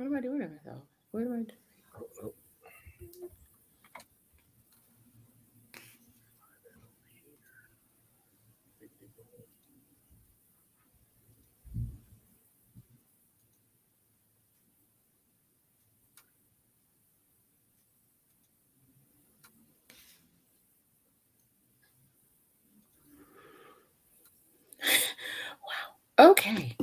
What am I doing to myself? What am I doing? Wow. Okay.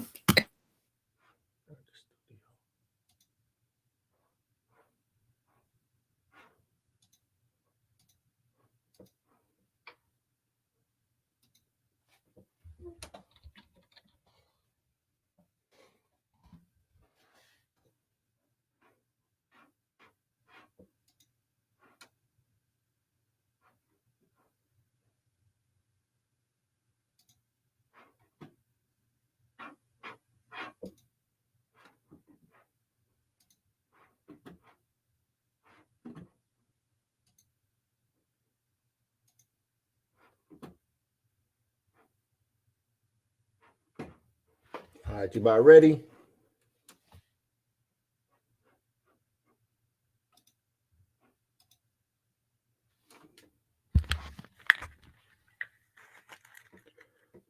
All right, you about ready?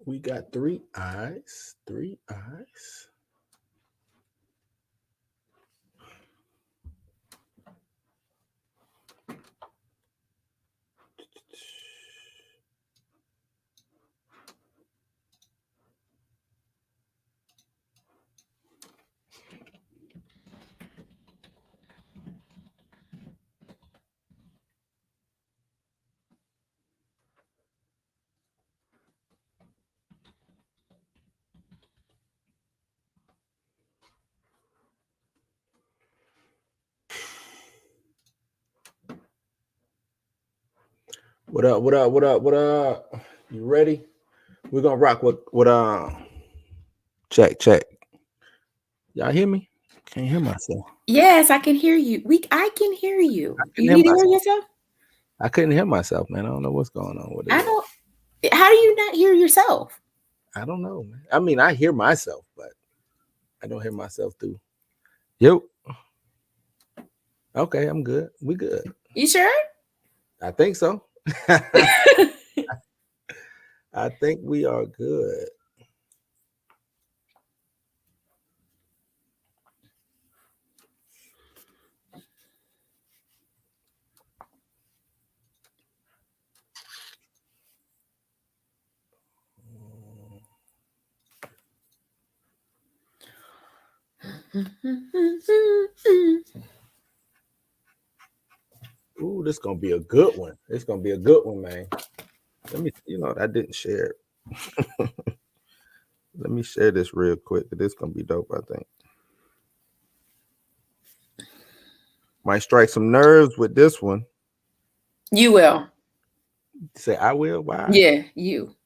We got three eyes. Three eyes. What up? What up? What up? What up? You ready? We're gonna rock with check. Y'all hear me? Can't hear myself. Yes, I can hear you. I can hear you. I couldn't You hear need to hear myself. yourself? I couldn't hear myself, man. I don't know what's going on with it. I don't. How do you not hear yourself? I don't know, man. I mean, I hear myself, but I don't hear myself through. Yep. Okay, I'm good. We good. You sure? I think so. I think we are good. Ooh, this gonna be a good one. It's gonna be a good one, man. Let me, I didn't share it. Let me share this real quick. This gonna be dope, I think. Might strike some nerves with this one. You will. Say I will. Why? Yeah, you.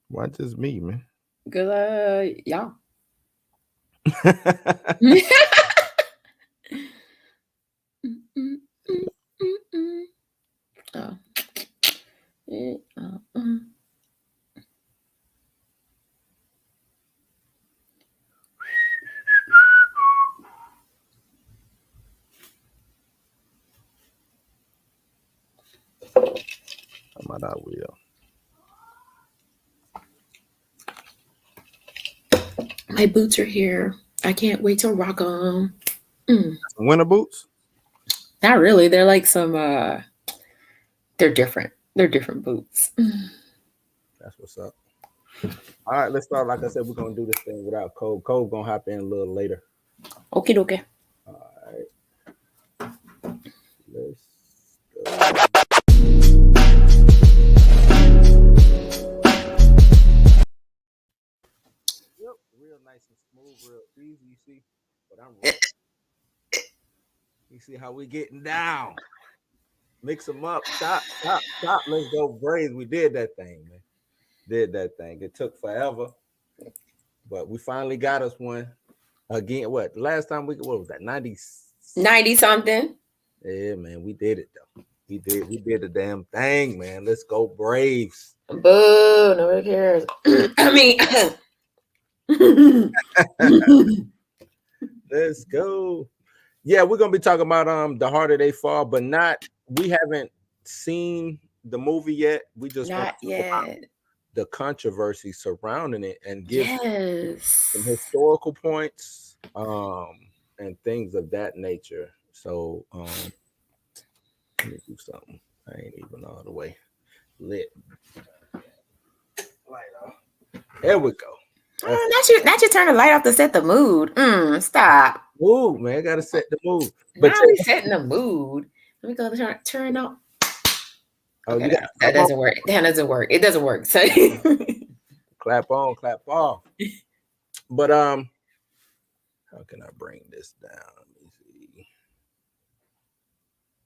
Why just me, man? Cause y'all. Oh. How about I will? My boots are here. I can't wait to rock them. Some winter boots? Not really. They're like some. They're different. They're different boots. That's what's up. All right, let's start. Like I said, we're gonna do this thing without Cove. Cove gonna hop in a little later. Okay, okay. All right, let's go. Yep, real nice and smooth, real easy. You see, but I'm. You see how we getting down? Mix them up. Stop. Let's go Braves. We did that thing, man. Did that thing. It took forever, but we finally got us one. Again, what? Last time what was that? 90 something. Yeah, man, we did it though. We did the damn thing, man. Let's go Braves. Boo, nobody cares. I mean, Let's go. Yeah, we're gonna be talking about The Harder They Fall, but we haven't seen the movie yet. We just want Not to talk about yet. the controversy surrounding it and give some Yes. historical points and things of that nature. So let me do something. I ain't even all the way lit. Light off. There we go. Not you turn the light off to set the mood. Stop. Ooh, man, I gotta set the mood. But But now we setting the mood. Let me go turn on. Okay, that doesn't work. That doesn't work. It doesn't work. So clap on, clap off. But how can I bring this down? Let me see.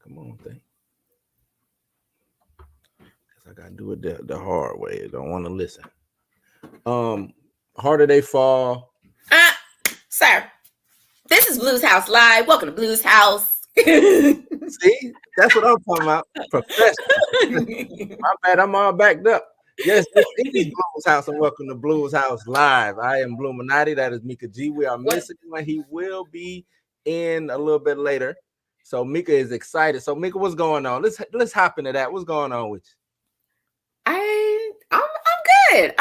Come on, thing. I gotta do it the hard way. I don't want to listen. Harder They Fall. Sir, this is Blues House Live. Welcome to Blues House. See, that's what I'm talking about. Professional. My bad, I'm all backed up. Yes, this is Blues House, and welcome to Blues House Live. I am Bluminati. That is Mika G. We are missing one. He will be in a little bit later. So Mika is excited. So Mika, what's going on? Let's hop into that. What's going on with you? I'm good.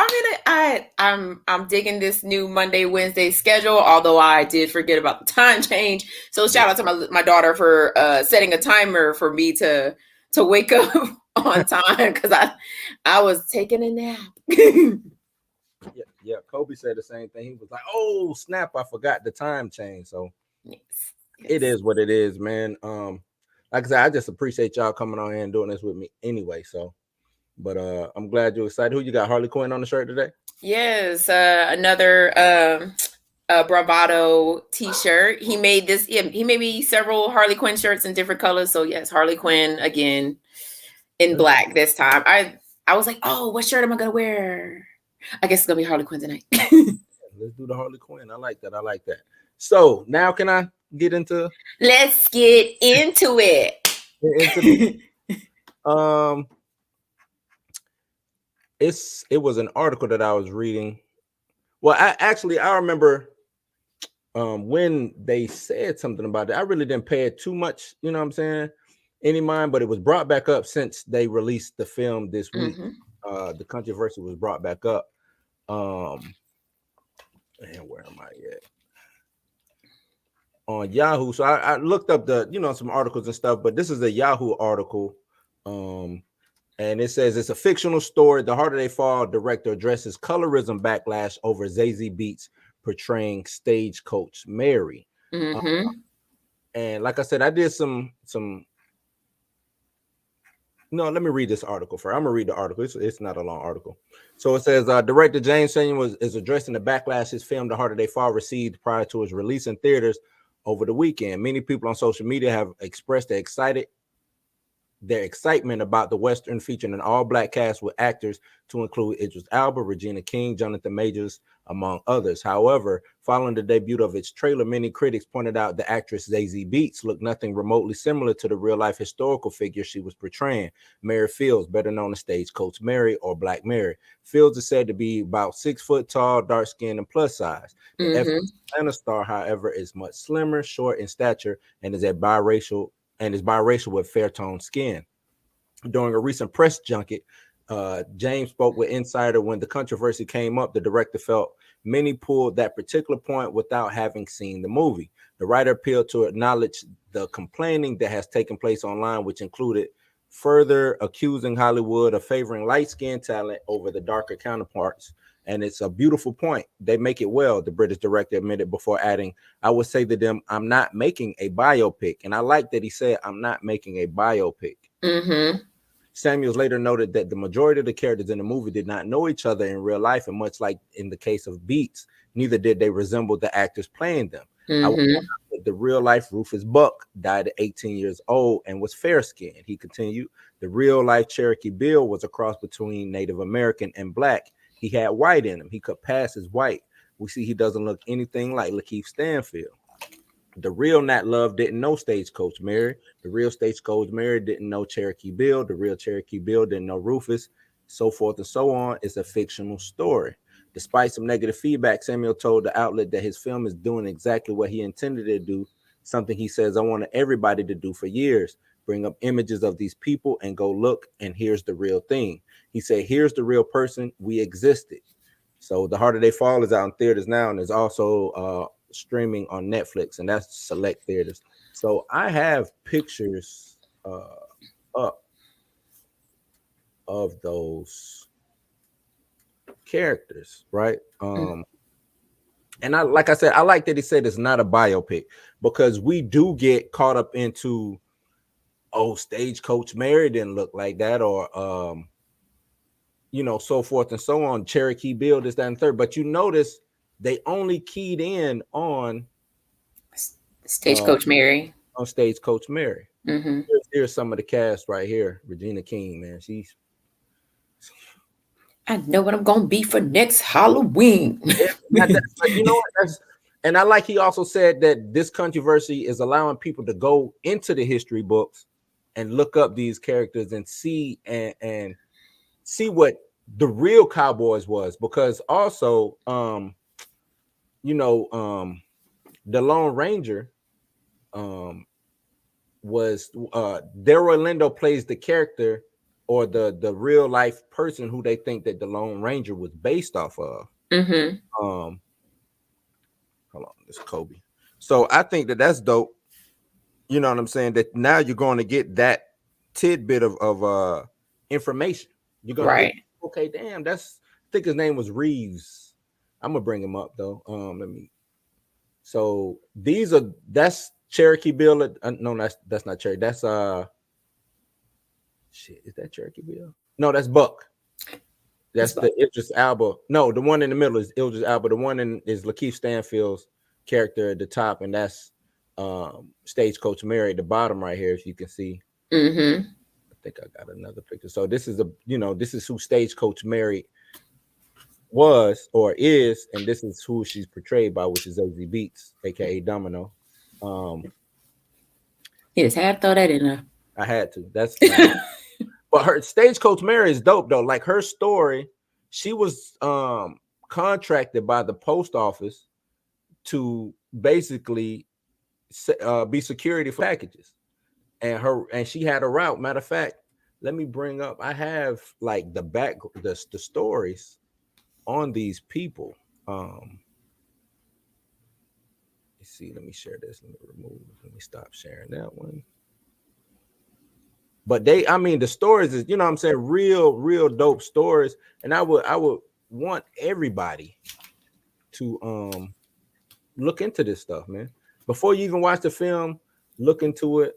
I'm digging this new Monday, Wednesday schedule, although I did forget about the time change. So shout out to my daughter for setting a timer for me to wake up on time because I was taking a nap. Yeah, Kobe said the same thing. He was like, "Oh, snap, I forgot the time change." So yes. It is what it is, man. Like I said, I just appreciate y'all coming on here and doing this with me anyway. So but I'm glad you're excited. Who you got? Harley Quinn on the shirt today? Yes, another Bravado t-shirt. He made this. He made me several Harley Quinn shirts in different colors. So yes, Harley Quinn again in black this time. I was like, oh, what shirt am I gonna wear? I guess it's gonna be Harley Quinn tonight. Let's do the Harley Quinn. I like that. So now can I get into? Let's get into it. It was an article that I was reading. Well, I remember when they said something about it. I really didn't pay it too much, you know what I'm saying, any mind, but it was brought back up since they released the film this week. The controversy was brought back up. And where am I at? On Yahoo. So I looked up some articles and stuff, but this is a Yahoo article. And it says it's a fictional story. The Harder They Fall director addresses colorism backlash over Zazie Beetz portraying Stagecoach Mary. And like I said, I did some. No, let me read this article first. I'm gonna read the article. It's not a long article. So it says director James Samuel is addressing the backlash his film The Harder They Fall received prior to its release in theaters over the weekend. Many people on social media have expressed their excitement about the Western featuring an all-black cast with actors to include Idris Elba, Regina King, Jonathan Majors, among others. However, following the debut of its trailer, many critics pointed out the actress Zazie Beetz looked nothing remotely similar to the real-life historical figure she was portraying, Mary Fields, better known as Stagecoach Mary or Black Mary. Fields is said to be about 6 foot tall, dark-skinned, and plus size. The Atlanta star, however, is much slimmer, short in stature, and is biracial with fair-toned skin. During a recent press junket, James spoke with Insider when the controversy came up. The director felt many pulled that particular point without having seen the movie. The writer appealed to acknowledge the complaining that has taken place online, which included further accusing Hollywood of favoring light-skinned talent over the darker counterparts. And it's a beautiful point. They make it well, the British director admitted before adding, I would say to them, I'm not making a biopic. And I like that he said, I'm not making a biopic. Samuels later noted that the majority of the characters in the movie did not know each other in real life. And much like in the case of Beetz, neither did they resemble the actors playing them. The real life Rufus Buck died at 18 years old and was fair-skinned. He continued, the real life Cherokee Bill was a cross between Native American and Black. He had white in him. He could pass as white. We see he doesn't look anything like Lakeith Stanfield. The real Nat Love didn't know Stagecoach Mary. The real Stagecoach Mary didn't know Cherokee Bill. The real Cherokee Bill didn't know Rufus, so forth and so on. It's a fictional story. Despite some negative feedback, Samuel told the outlet that his film is doing exactly what he intended to do, something he says I wanted everybody to do for years, bring up images of these people and go look, and here's the real thing. He said, here's the real person, we existed. So The Harder They Fall is out in theaters now, and is also streaming on Netflix, and that's select theaters. So I have pictures up of those characters, right? And I, like I said, I like that he said it's not a biopic, because we do get caught up into, oh, Stagecoach Mary didn't look like that, or you know, so forth and so on. Cherokee Bill, this, that, and third. But you notice they only keyed in on Stagecoach Mary. On Stagecoach Mary. Mm-hmm. Here's some of the cast right here. Regina King, man, she's. I know what I'm gonna be for next Halloween. But you know what? And I like he also said that this controversy is allowing people to go into the history books and look up these characters and see and see what the real Cowboys was, because also you know, the Lone Ranger was Delroy Lindo plays the character, or the real life person who they think that the Lone Ranger was based off of. Mm-hmm. Hold on, this Kobe. So I think that that's dope. You know what I'm saying? That now you're going to get that tidbit of information. You're gonna right. get, okay, damn, that's, I think his name was Reeves. I'm gonna bring him up though. Let me. So that's Cherokee Bill. No, that's not Cherokee. That's shit. Is that Cherokee Bill? No, that's Buck. That's the Idris Elba. No, the one in the middle is Idris Elba. The one is Lakeith Stanfield's character at the top, and that's Stagecoach Mary at the bottom right here, if you can see. Mm-hmm. I think I got another picture. So this is this is who Stagecoach Mary was or is, and this is who she's portrayed by, which is Zazie Beetz, aka Domino. You just had to throw that in there. I had to. That's but her Stagecoach Mary is dope though. Like her story, she was contracted by the post office to basically be security for packages, and she had a route. Matter of fact, let me bring up. I have like the stories on these people. Let's see. Let me share this. Let me stop sharing that one. But the stories is, you know what I'm saying, real dope stories. And I would want everybody to look into this stuff, man. Before you even watch the film, look into it.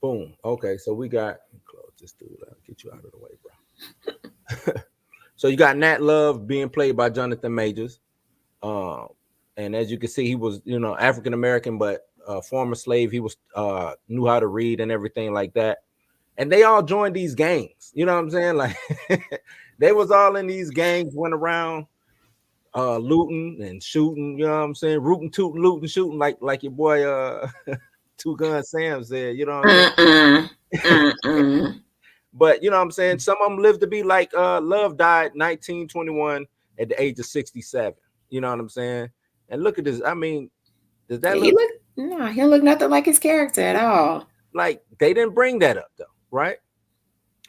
Boom. Okay, so we got, close this dude out, get you out of the way, bro. So you got Nat Love being played by Jonathan Majors. And as you can see, he was, African American, but former slave. He was knew how to read and everything like that. And they all joined these gangs. You know what I'm saying? Like they was all in these gangs, went around looting and shooting. You know what I'm saying? Rooting, tooting, looting, shooting, like your boy Two Gun Sam said. You know what I'm saying? But you know what I'm saying? Some of them lived to be like Love died 1921 at the age of 67. You know what I'm saying? And look at this. I mean, does that he don't look nothing like his character at all. Like they didn't bring that up though, right?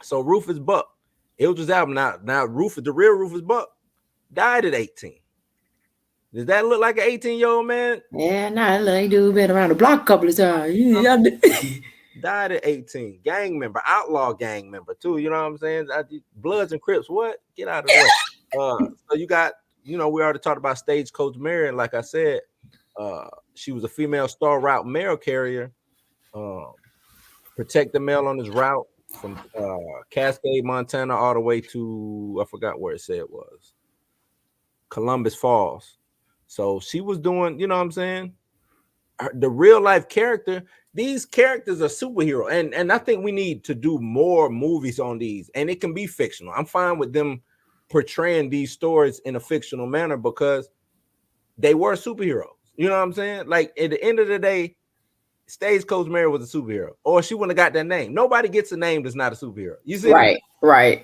So Rufus Buck, Idris Elba. Now Rufus, the real Rufus Buck, died at 18. Does that look like an 18-year-old man? Yeah, he do been around the block a couple of times. Died at 18. Gang member, outlaw gang member too. You know what I'm saying? Bloods and Crips. What? Get out of the way. So you got, we already talked about Stagecoach Mary, and like I said, she was a female star route mail carrier. Protect the mail on his route from Cascade, Montana, all the way to, I forgot where it said it was, Columbus Falls. So she was doing, you know what I'm saying, the real life character. These characters are superhero, and I think we need to do more movies on these, and it can be fictional. I'm fine with them portraying these stories in a fictional manner because they were superheroes. You know what I'm saying? Like at the end of the day, Stagecoach Mary was a superhero, or she wouldn't have got that name. Nobody gets a name that's not a superhero. You see, right. You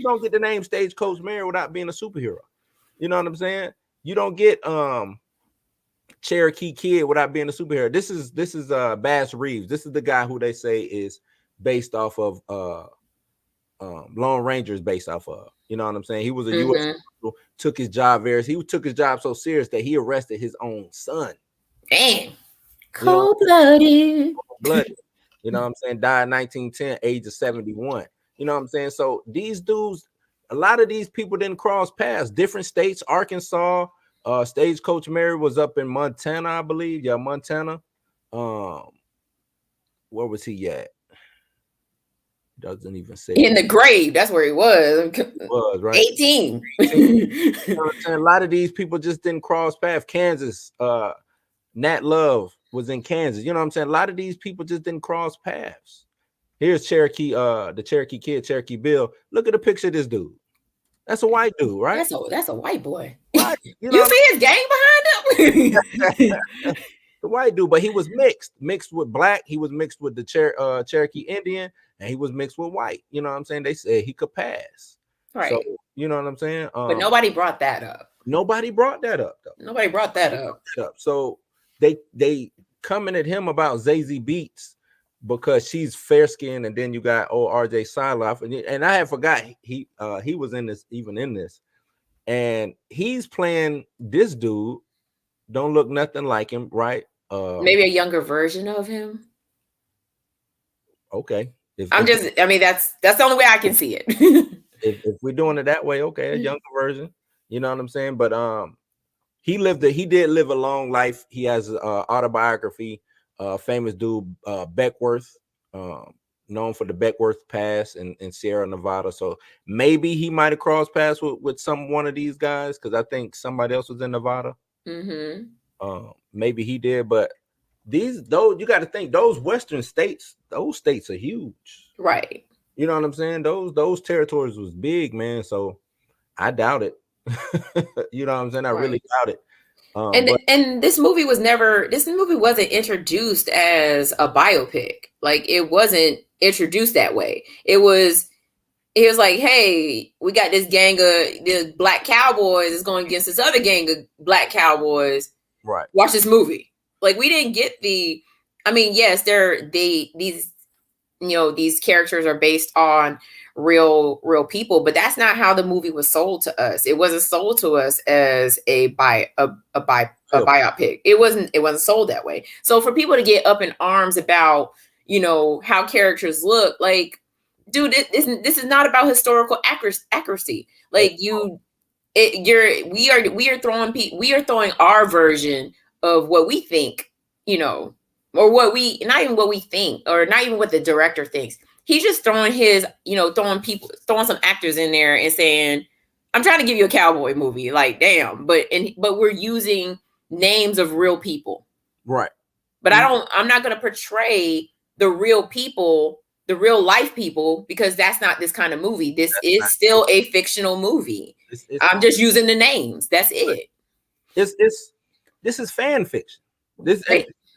don't get the name Stagecoach Mary without being a superhero. You know what I'm saying? You don't get Cherokee Kid without being a superhero. This is Bass Reeves. This is the guy who they say is based off of Lone Ranger is based off of. You know what I'm saying? He was a U.S. took his job he took his job so serious that he arrested his own son. Dang. Cold-blooded. You know what I'm saying? Died in 1910, age of 71. You know what I'm saying? So these dudes, a lot of these people didn't cross paths. Different states, Arkansas, Stagecoach Mary was up in Montana, I believe. Yeah, Montana. Where was he at? Doesn't even say. In the grave. That's where he was. Right. 18. You know what I'm saying? A lot of these people just didn't cross paths. Kansas, Nat Love was in Kansas. You know what I'm saying? A lot of these people just didn't cross paths. Here's Cherokee, the Cherokee Kid, Cherokee Bill. Look at the picture of this dude. That's a white dude, right? That's a white boy. Right. You see his gang behind him? The white dude, but he was mixed with black. He was mixed with the Cherokee Indian, and he was mixed with white. You know what I'm saying? They said he could pass. Right. So, you know what I'm saying? But nobody brought that up. Nobody brought that up, though. Nobody brought that up. So they coming at him about Zazie Beetz because she's fair skinned, and then you got RJ Siloff, and I had forgot he was in this, and he's playing this dude. Don't look nothing like him, right? Maybe a younger version of him. Okay. That's the only way I can see it. if we're doing it that way, okay, a younger version. You know what I'm saying? But he did live a long life. He has an autobiography, famous dude, Beckworth, known for the Beckworth Pass in Sierra Nevada. So maybe he might have crossed paths with one of these guys, because I think somebody else was in Nevada. Maybe he did, but you got to think, those western states, those states are huge, right? You know what I'm saying? Those territories was big, man. So I doubt it. You know what I'm saying? I really doubt it. And this movie wasn't introduced as a biopic. Like, it wasn't introduced that way. It was like, hey, we got this gang of the black cowboys is going against this other gang of black cowboys. Right. Watch this movie. Like, we didn't get yes, these characters are based on real people, but that's not how the movie was sold to us. It wasn't sold to us as a biopic. It wasn't sold that way. So for people to get up in arms about, how characters look, like, dude, this is not about historical accuracy. Like, we are throwing our version of what we think, or not even what we think, or not even what the director thinks. He's just throwing throwing some actors in there and saying, I'm trying to give you a cowboy movie. Like, damn. But we're using names of real people. Right. But I'm not going to portray the real people, the real life people, because that's not this kind of movie. This is still a fictional movie. I'm just using the names. That's it. This is fan fiction.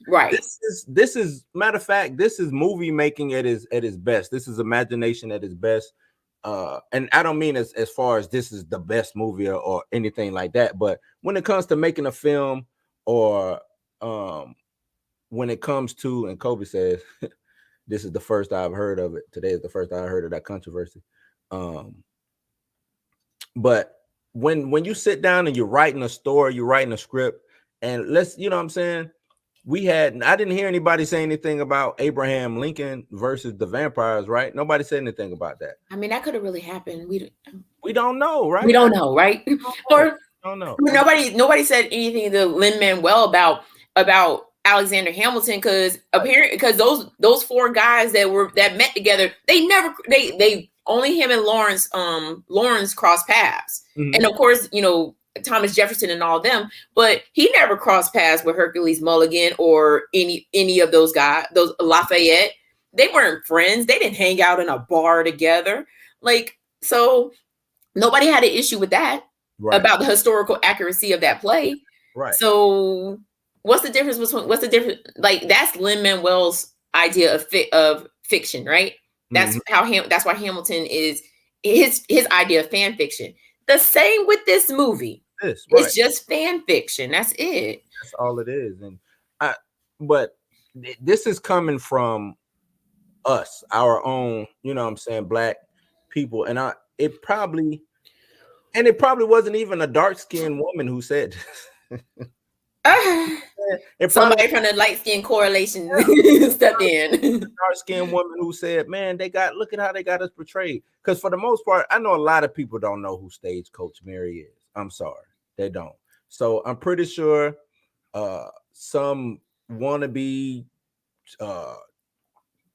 Right. This is matter of fact, this is movie making at its best. This is imagination at its best. And I don't mean as far as this is the best movie or anything like that, but when it comes to making a film, or when it comes to, and Kobe says this is the first I've heard of it. Today is the first I heard of that controversy. But when you sit down and you're writing a story, you're writing a script, and you know what I'm saying? I didn't hear anybody say anything about Abraham Lincoln versus the vampires, right? Nobody said anything about that. I mean, that could have really happened. We don't know, right? We don't know, right? Or don't know. Nobody said anything to Lin-Manuel about Alexander Hamilton, because those four guys that met together, they only him and Lawrence crossed paths. Mm-hmm. And of course, Thomas Jefferson and all them, but he never crossed paths with Hercules Mulligan or any of those guys, those Lafayette. They weren't friends. They didn't hang out in a bar together. Like, so nobody had an issue with that, right, about the historical accuracy of that play. Right. So what's the difference between what's the difference? Like that's Lin-Manuel's idea of fiction, right? That's how that's why Hamilton is his idea of fan fiction. The same with this movie. It's just fan fiction. That's it. That's all it is. And but this is coming from us, our own, you know what I'm saying, Black people. And it probably wasn't even a dark-skinned woman who said this. Somebody from the light-skinned correlation stepped in. Dark-skinned woman who said, man, look at how they got us portrayed. Because for the most part, I know a lot of people don't know who Stagecoach Mary is. I'm sorry, they don't. So I'm pretty sure some wannabe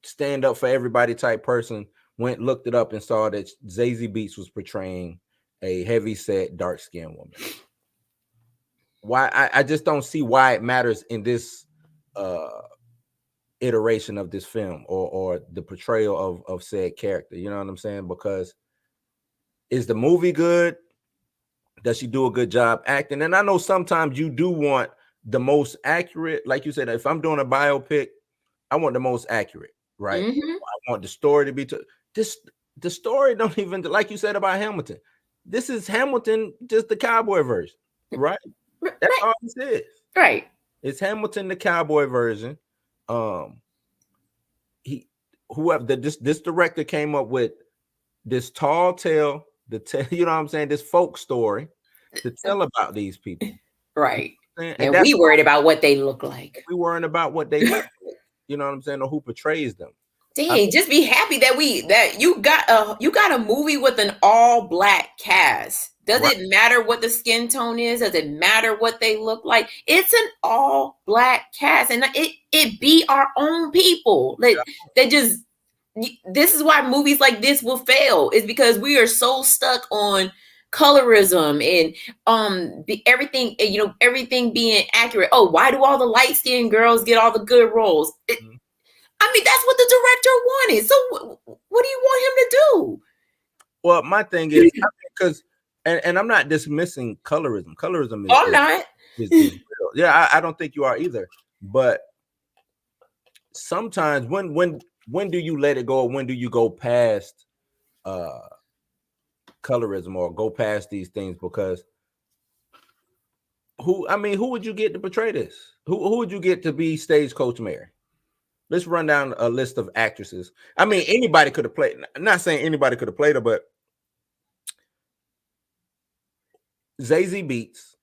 stand up for everybody type person looked it up and saw that Zazie Beetz was portraying a heavy set dark-skinned woman. Why I just don't see why it matters in this iteration of this film or the portrayal of said character. You know what I'm saying? Because is the movie good? Does she do a good job acting? And I know sometimes you do want the most accurate, like you said, if I'm doing a biopic, I want the most accurate, right? I want the story to be the story don't even, like you said about Hamilton. This is Hamilton, just the cowboy version, right? That's all this is. Right. It's Hamilton, the cowboy version. This director came up with this tall tale, you know what I'm saying, this folk story to tell about these people. Right. And we worried about what they look like. We worried about what they look like, you know what I'm saying, or who portrays them. Dang, just be happy that you got a movie with an all Black cast. Does it matter what the skin tone is? Does it matter what they look like? It's an all Black cast, and it be our own people. This is why movies like this will fail. Is because we are so stuck on colorism and everything, everything being accurate. Oh, why do all the light-skinned girls get all the good roles? I mean, that's what the director wanted. So what do you want him to do? Well, my thing is, because, and I'm not dismissing colorism. Colorism is, I'm not. Is real. Yeah, I don't think you are either. But sometimes when do you let it go? Or when do you go past colorism or go past these things? Because who would you get to portray this? Who would you get to be Stagecoach Mary? Let's run down a list of actresses. I mean, anybody could have played. I'm not saying anybody could have played her, but Zazie Beetz,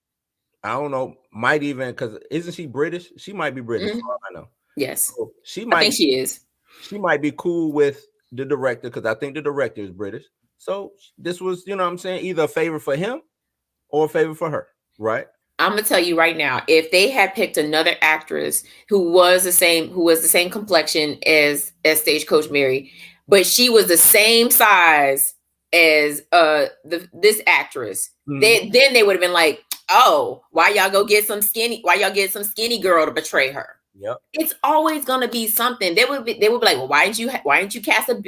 I don't know, might even, because isn't she British? She might be British. I know. Yes. So I think she is. She might be cool with the director because I think the director is British. So this was, you know what I'm saying, either a favor for him or a favor for her, right? I'm gonna tell you right now, if they had picked another actress who was the same complexion as Stagecoach Mary, but she was the same size as this actress, then they would have been like, oh, why y'all get some skinny girl to betray her? Yep. It's always gonna be something. They would be like, well, why didn't you cast a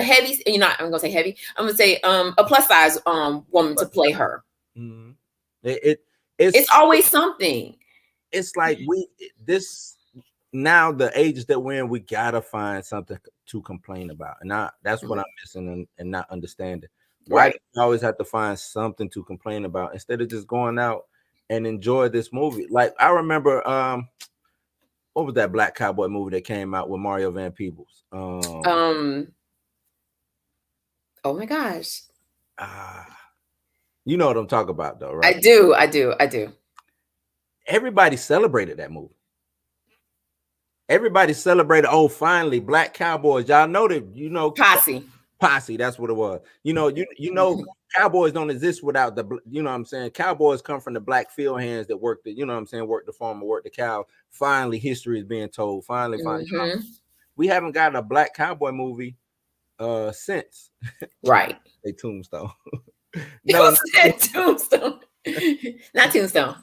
heavy, I'm gonna say heavy, I'm gonna say a plus size woman to play her. It's always something. It's like now the ages that we're in, we gotta find something to complain about, and that's what I'm missing and not understanding. Why do we always have to find something to complain about instead of just going out and enjoy this movie? Like I remember, what was that Black Cowboy movie that came out with Mario Van Peebles? Oh my gosh. You know what I'm talking about, though, right? I do. Everybody celebrated that movie. Everybody celebrated. Oh, finally, Black Cowboys. Y'all know that. Posse. That's what it was. You know, Cowboys don't exist without the. You know what I'm saying? Cowboys come from the black field hands that work the. You know what I'm saying? Work the farm, work the cow. Finally, history is being told. Finally. We haven't gotten a Black Cowboy movie since. Right. A Tombstone. No, Tombstone. Not Tombstone.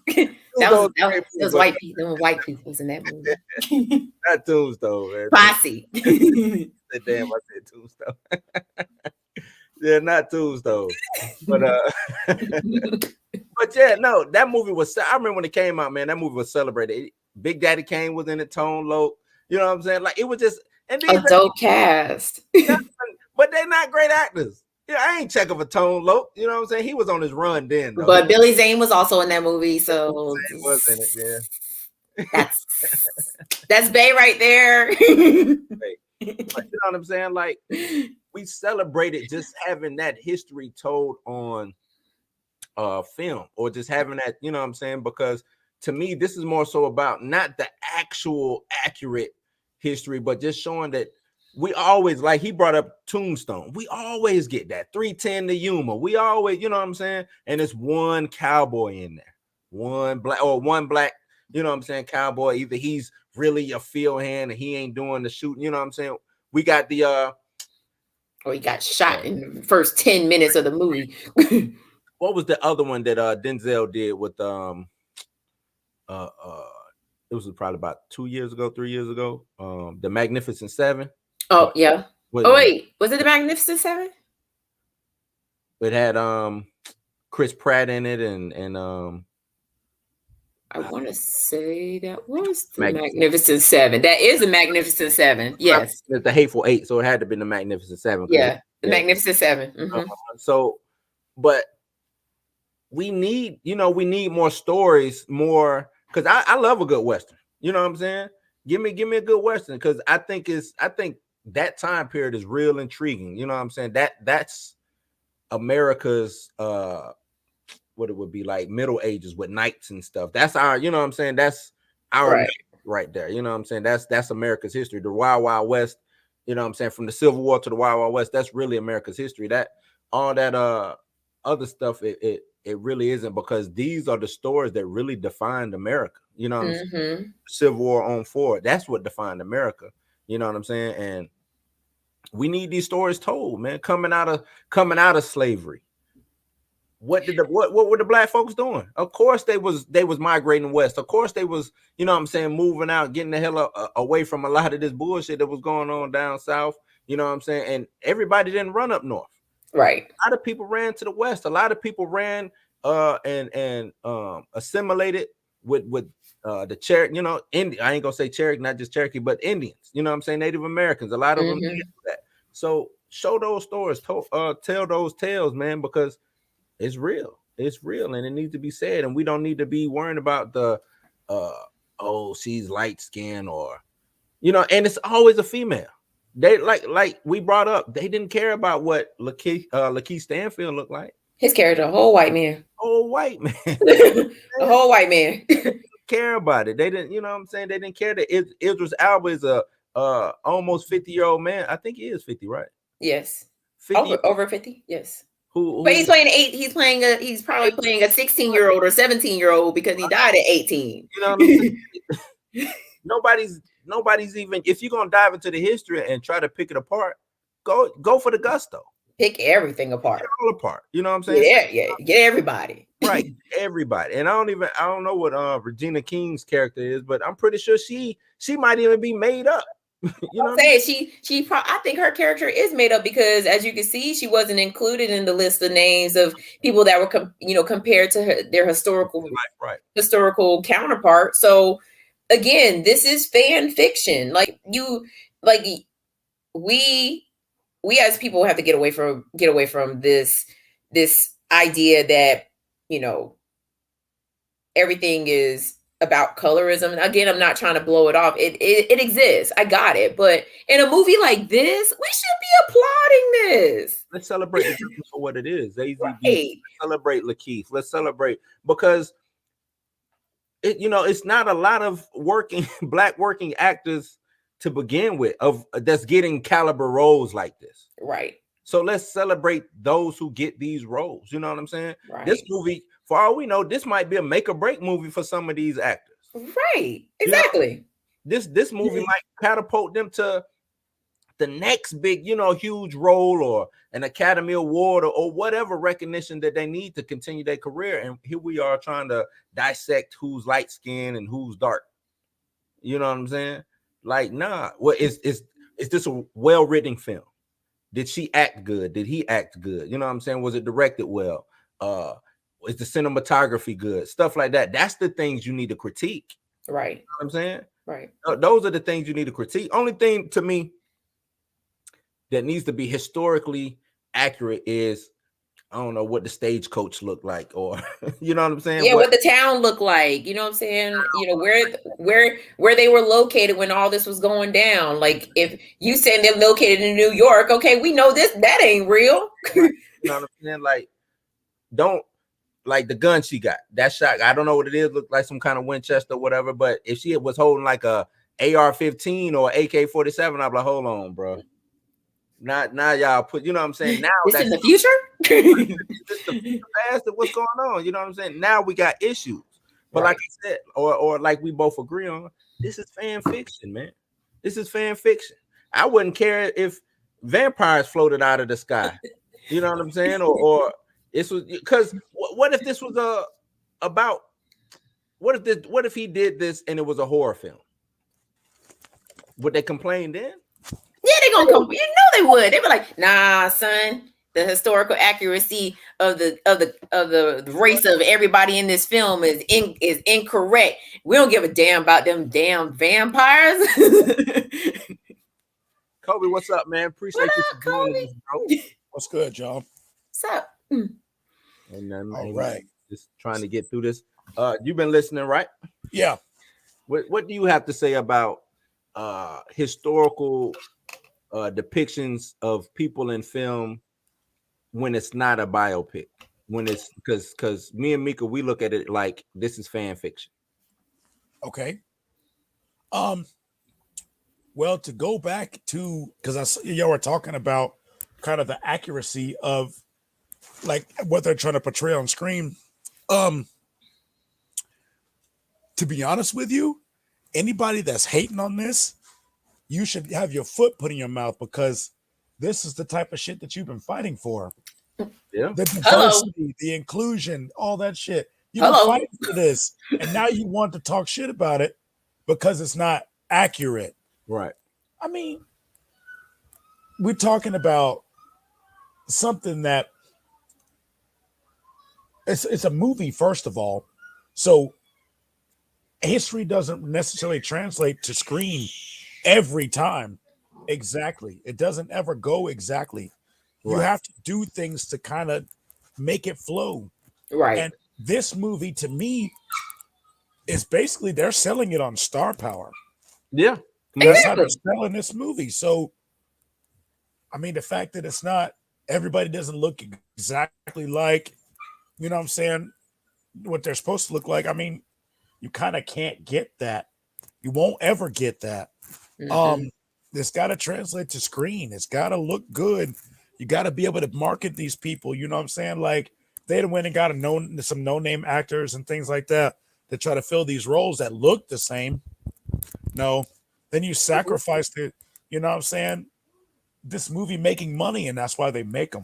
that was white people. There were white people in that movie. Not Tombstone, man. Posse. Damn, I said Tombstone. Yeah, not Tombstone. But But yeah, no, that movie was. I remember when it came out, man. That movie was celebrated. Big Daddy Kane was in it. Tone Loc. You know what I'm saying? Like it was just. And these, A dope cast. but they're not great actors. Yeah, I ain't checking for Tone Loc. You know what I'm saying? He was on his run then, though. But Billy Zane was also in that movie, so He was in it, yeah. That's Bay right there. But you know what I'm saying? Like we celebrated just having that history told on film, or just having that, you know what I'm saying? Because to me, this is more so about not the actual accurate history, but just showing that we always, like he brought up Tombstone. We always get that 310 to Yuma. We always, you know what I'm saying? And it's one cowboy in there, one black, you know what I'm saying, cowboy. Either he's really a field hand and he ain't doing the shooting, you know what I'm saying? We got the or he got shot in the first 10 minutes of the movie. What was the other one that Denzel did with it was probably about 3 years ago, The Magnificent Seven. Oh yeah. Wait, was it The Magnificent Seven? It had Chris Pratt in it, and I want to say that was The Magnificent Seven. That is The Magnificent Seven. Yes. It's The Hateful Eight, so it had to be The Magnificent Seven. Yeah, The Magnificent Seven. Mm-hmm. So, but we need more stories, more, because I love a good Western. You know what I'm saying? Give me a good Western, because I think that time period is real intriguing. You know what I'm saying? That's America's what it would be like Middle Ages with knights and stuff. That's our, you know what I'm saying? That's our right there. You know what I'm saying? That's America's history. The Wild Wild West, you know what I'm saying? From the Civil War to the Wild Wild West, that's really America's history. That all that other stuff, it really isn't, because these are the stories that really defined America. You know what I'm saying? Civil War on forward. That's what defined America. You know what I'm saying? And we need these stories told, man. Coming out of slavery. What were the black folks doing? Of course they was migrating west. Of course they was, you know what I'm saying, moving out, getting the hell away from a lot of this bullshit that was going on down south. You know what I'm saying? And everybody didn't run up north. Right. A lot of people ran to the west. A lot of people ran and assimilated with the Cherokee, you know, I ain't gonna say Cherokee, not just Cherokee, but Indians. You know what I'm saying? Native Americans. A lot of them did that. So show those stories, tell those tales, man, because it's real. It's real, and it needs to be said. And we don't need to be worrying about the she's light skinned, or, you know, and it's always a female. They like we brought up, they didn't care about what Lakeith Stanfield looked like. His character, a whole white man. Whole white man. A whole white man. They didn't care about it. They didn't, you know what I'm saying? They didn't care that Idris Elba is a almost 50-year-old man. I think he is 50, right? Yes. 50. Over 50, yes. Who but he's playing he's probably playing a 16-year-old or 17-year-old because he died at 18. You know what I'm saying? Nobody's even, if you're gonna dive into the history and try to pick it apart, go for the gusto. Pick everything apart. Pick it all apart. You know what I'm saying? Yeah. Get everybody. Right. Everybody. And I don't know what Regina King's character is, but I'm pretty sure she might even be made up. You know, I think her character is made up, because as you can see, she wasn't included in the list of names of people that were compared to their historical counterpart. So again, this is fan fiction. We as people have to get away from this idea that, you know, everything is about colorism. And again, I'm not trying to blow it off. It exists. I got it. But in a movie like this, we should be applauding this. Let's celebrate the difference for what it is. Right. Let's celebrate Lakeith. Let's celebrate, because it's not a lot of black working actors to begin with that's getting caliber roles like this. Right. So let's celebrate those who get these roles. You know what I'm saying? Right. This movie, for all we know, this might be a make or break movie for some of these actors. Right. Exactly. This movie might catapult them to the next big, huge role or an Academy Award or whatever recognition that they need to continue their career. And here we are trying to dissect who's light skinned and who's dark. You know what I'm saying? Like, nah. Well, is this a well-written film? Did she act good? Did he act good? You know what I'm saying? Was it directed well? Is the cinematography good? Stuff like that. That's the things you need to critique. Right. You know what I'm saying? Right. Those are the things you need to critique. Only thing to me that needs to be historically accurate is, I don't know what the stagecoach looked like, or you know what I'm saying? Yeah, what the town looked like. You know what I'm saying? You know, where they were located when all this was going down. Like, if you saying they're located in New York, okay, we know that ain't real. You know what I'm saying? Like, don't, like the gun she got, that shot, I don't know what it is, looked like some kind of Winchester or whatever, but if she was holding like a AR-15 or AK-47, I'm like, hold on, bro. Now y'all put, you know what I'm saying? Now this that's in the future. It's the past of what's going on. You know what I'm saying? Now we got issues. But Right. like I said, or like we both agree on, this is fan fiction, man. This is fan fiction. I wouldn't care if vampires floated out of the sky. You know what I'm saying? Or this was, because what if this was about, what if he did this and it was a horror film? Would they complain then? Yeah, they gonna come. You know they would. They be like, nah, son. The historical accuracy of the race of everybody in this film is incorrect. We don't give a damn about them damn vampires. Kobe, what's up, man? Appreciate you for joining us, bro. What's good, y'all? What's up? And then, all right, just trying to get through this. You've been listening, right? Yeah. What do you have to say about historical depictions of people in film when it's not a biopic? When it's because me and Mika, we look at it like this is fan fiction. Okay. Well, to go back to, because y'all were talking about kind of the accuracy of like what they're trying to portray on screen. To be honest with you, anybody that's hating on this, you should have your foot put in your mouth, because this is the type of shit that you've been fighting for. Yeah. The diversity, the inclusion, all that shit. You've been fighting for this, and now you want to talk shit about it because it's not accurate. Right. I mean, we're talking about something that it's a movie, first of all. So history doesn't necessarily translate to screen every time. Exactly. It doesn't ever go exactly. Right. You have to do things to kind of make it flow. Right. And this movie, to me, is basically they're selling it on star power. Yeah. That's how they're selling this movie. So, I mean, the fact that it's not, everybody doesn't look exactly like, you know what I'm saying, what they're supposed to look like. I mean, you kind of can't get that. You won't ever get that. Mm-hmm. It's got to translate to screen. It's got to look good. You got to be able to market these people. You know what I'm saying? Like, they went and got some no-name actors and things like that to try to fill these roles that look the same. No. Then you sacrifice the, you know what I'm saying, this movie making money, and that's why they make them.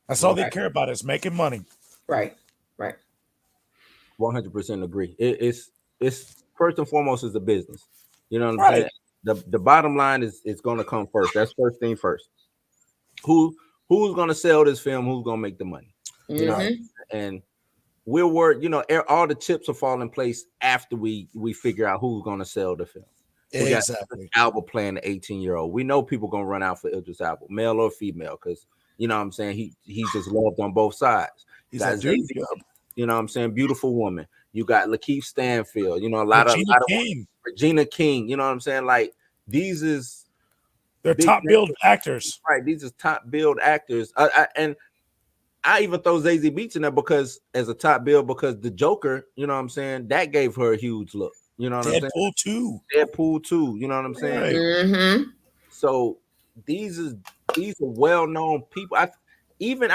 That's all they care about, is making money. Right, right. 100% agree. It's first and foremost is a business. You know what I'm saying? The bottom line is it's going to come first. That's first thing first. Who's going to sell this film? Who's going to make the money? Mm-hmm. You know, and we'll work. You know, all the chips will fall in place after we figure out who's going to sell the film. Exactly. Alba playing the 18-year-old. We know people gonna run out for Idris Elba, male or female, because you know what I'm saying, he's just loved on both sides. He's a dude, you know what I'm saying, beautiful woman. You got Lakeith Stanfield, you know, a lot of Regina King, you know what I'm saying? Like, they're top billed actors. Right, these are top billed actors. And I even throw Zazie Beetz in there because as a top bill, because the Joker, you know what I'm saying, that gave her a huge look. You know what I'm saying? Deadpool 2. You know what I'm saying? Right. Mm-hmm. So these are well-known people. I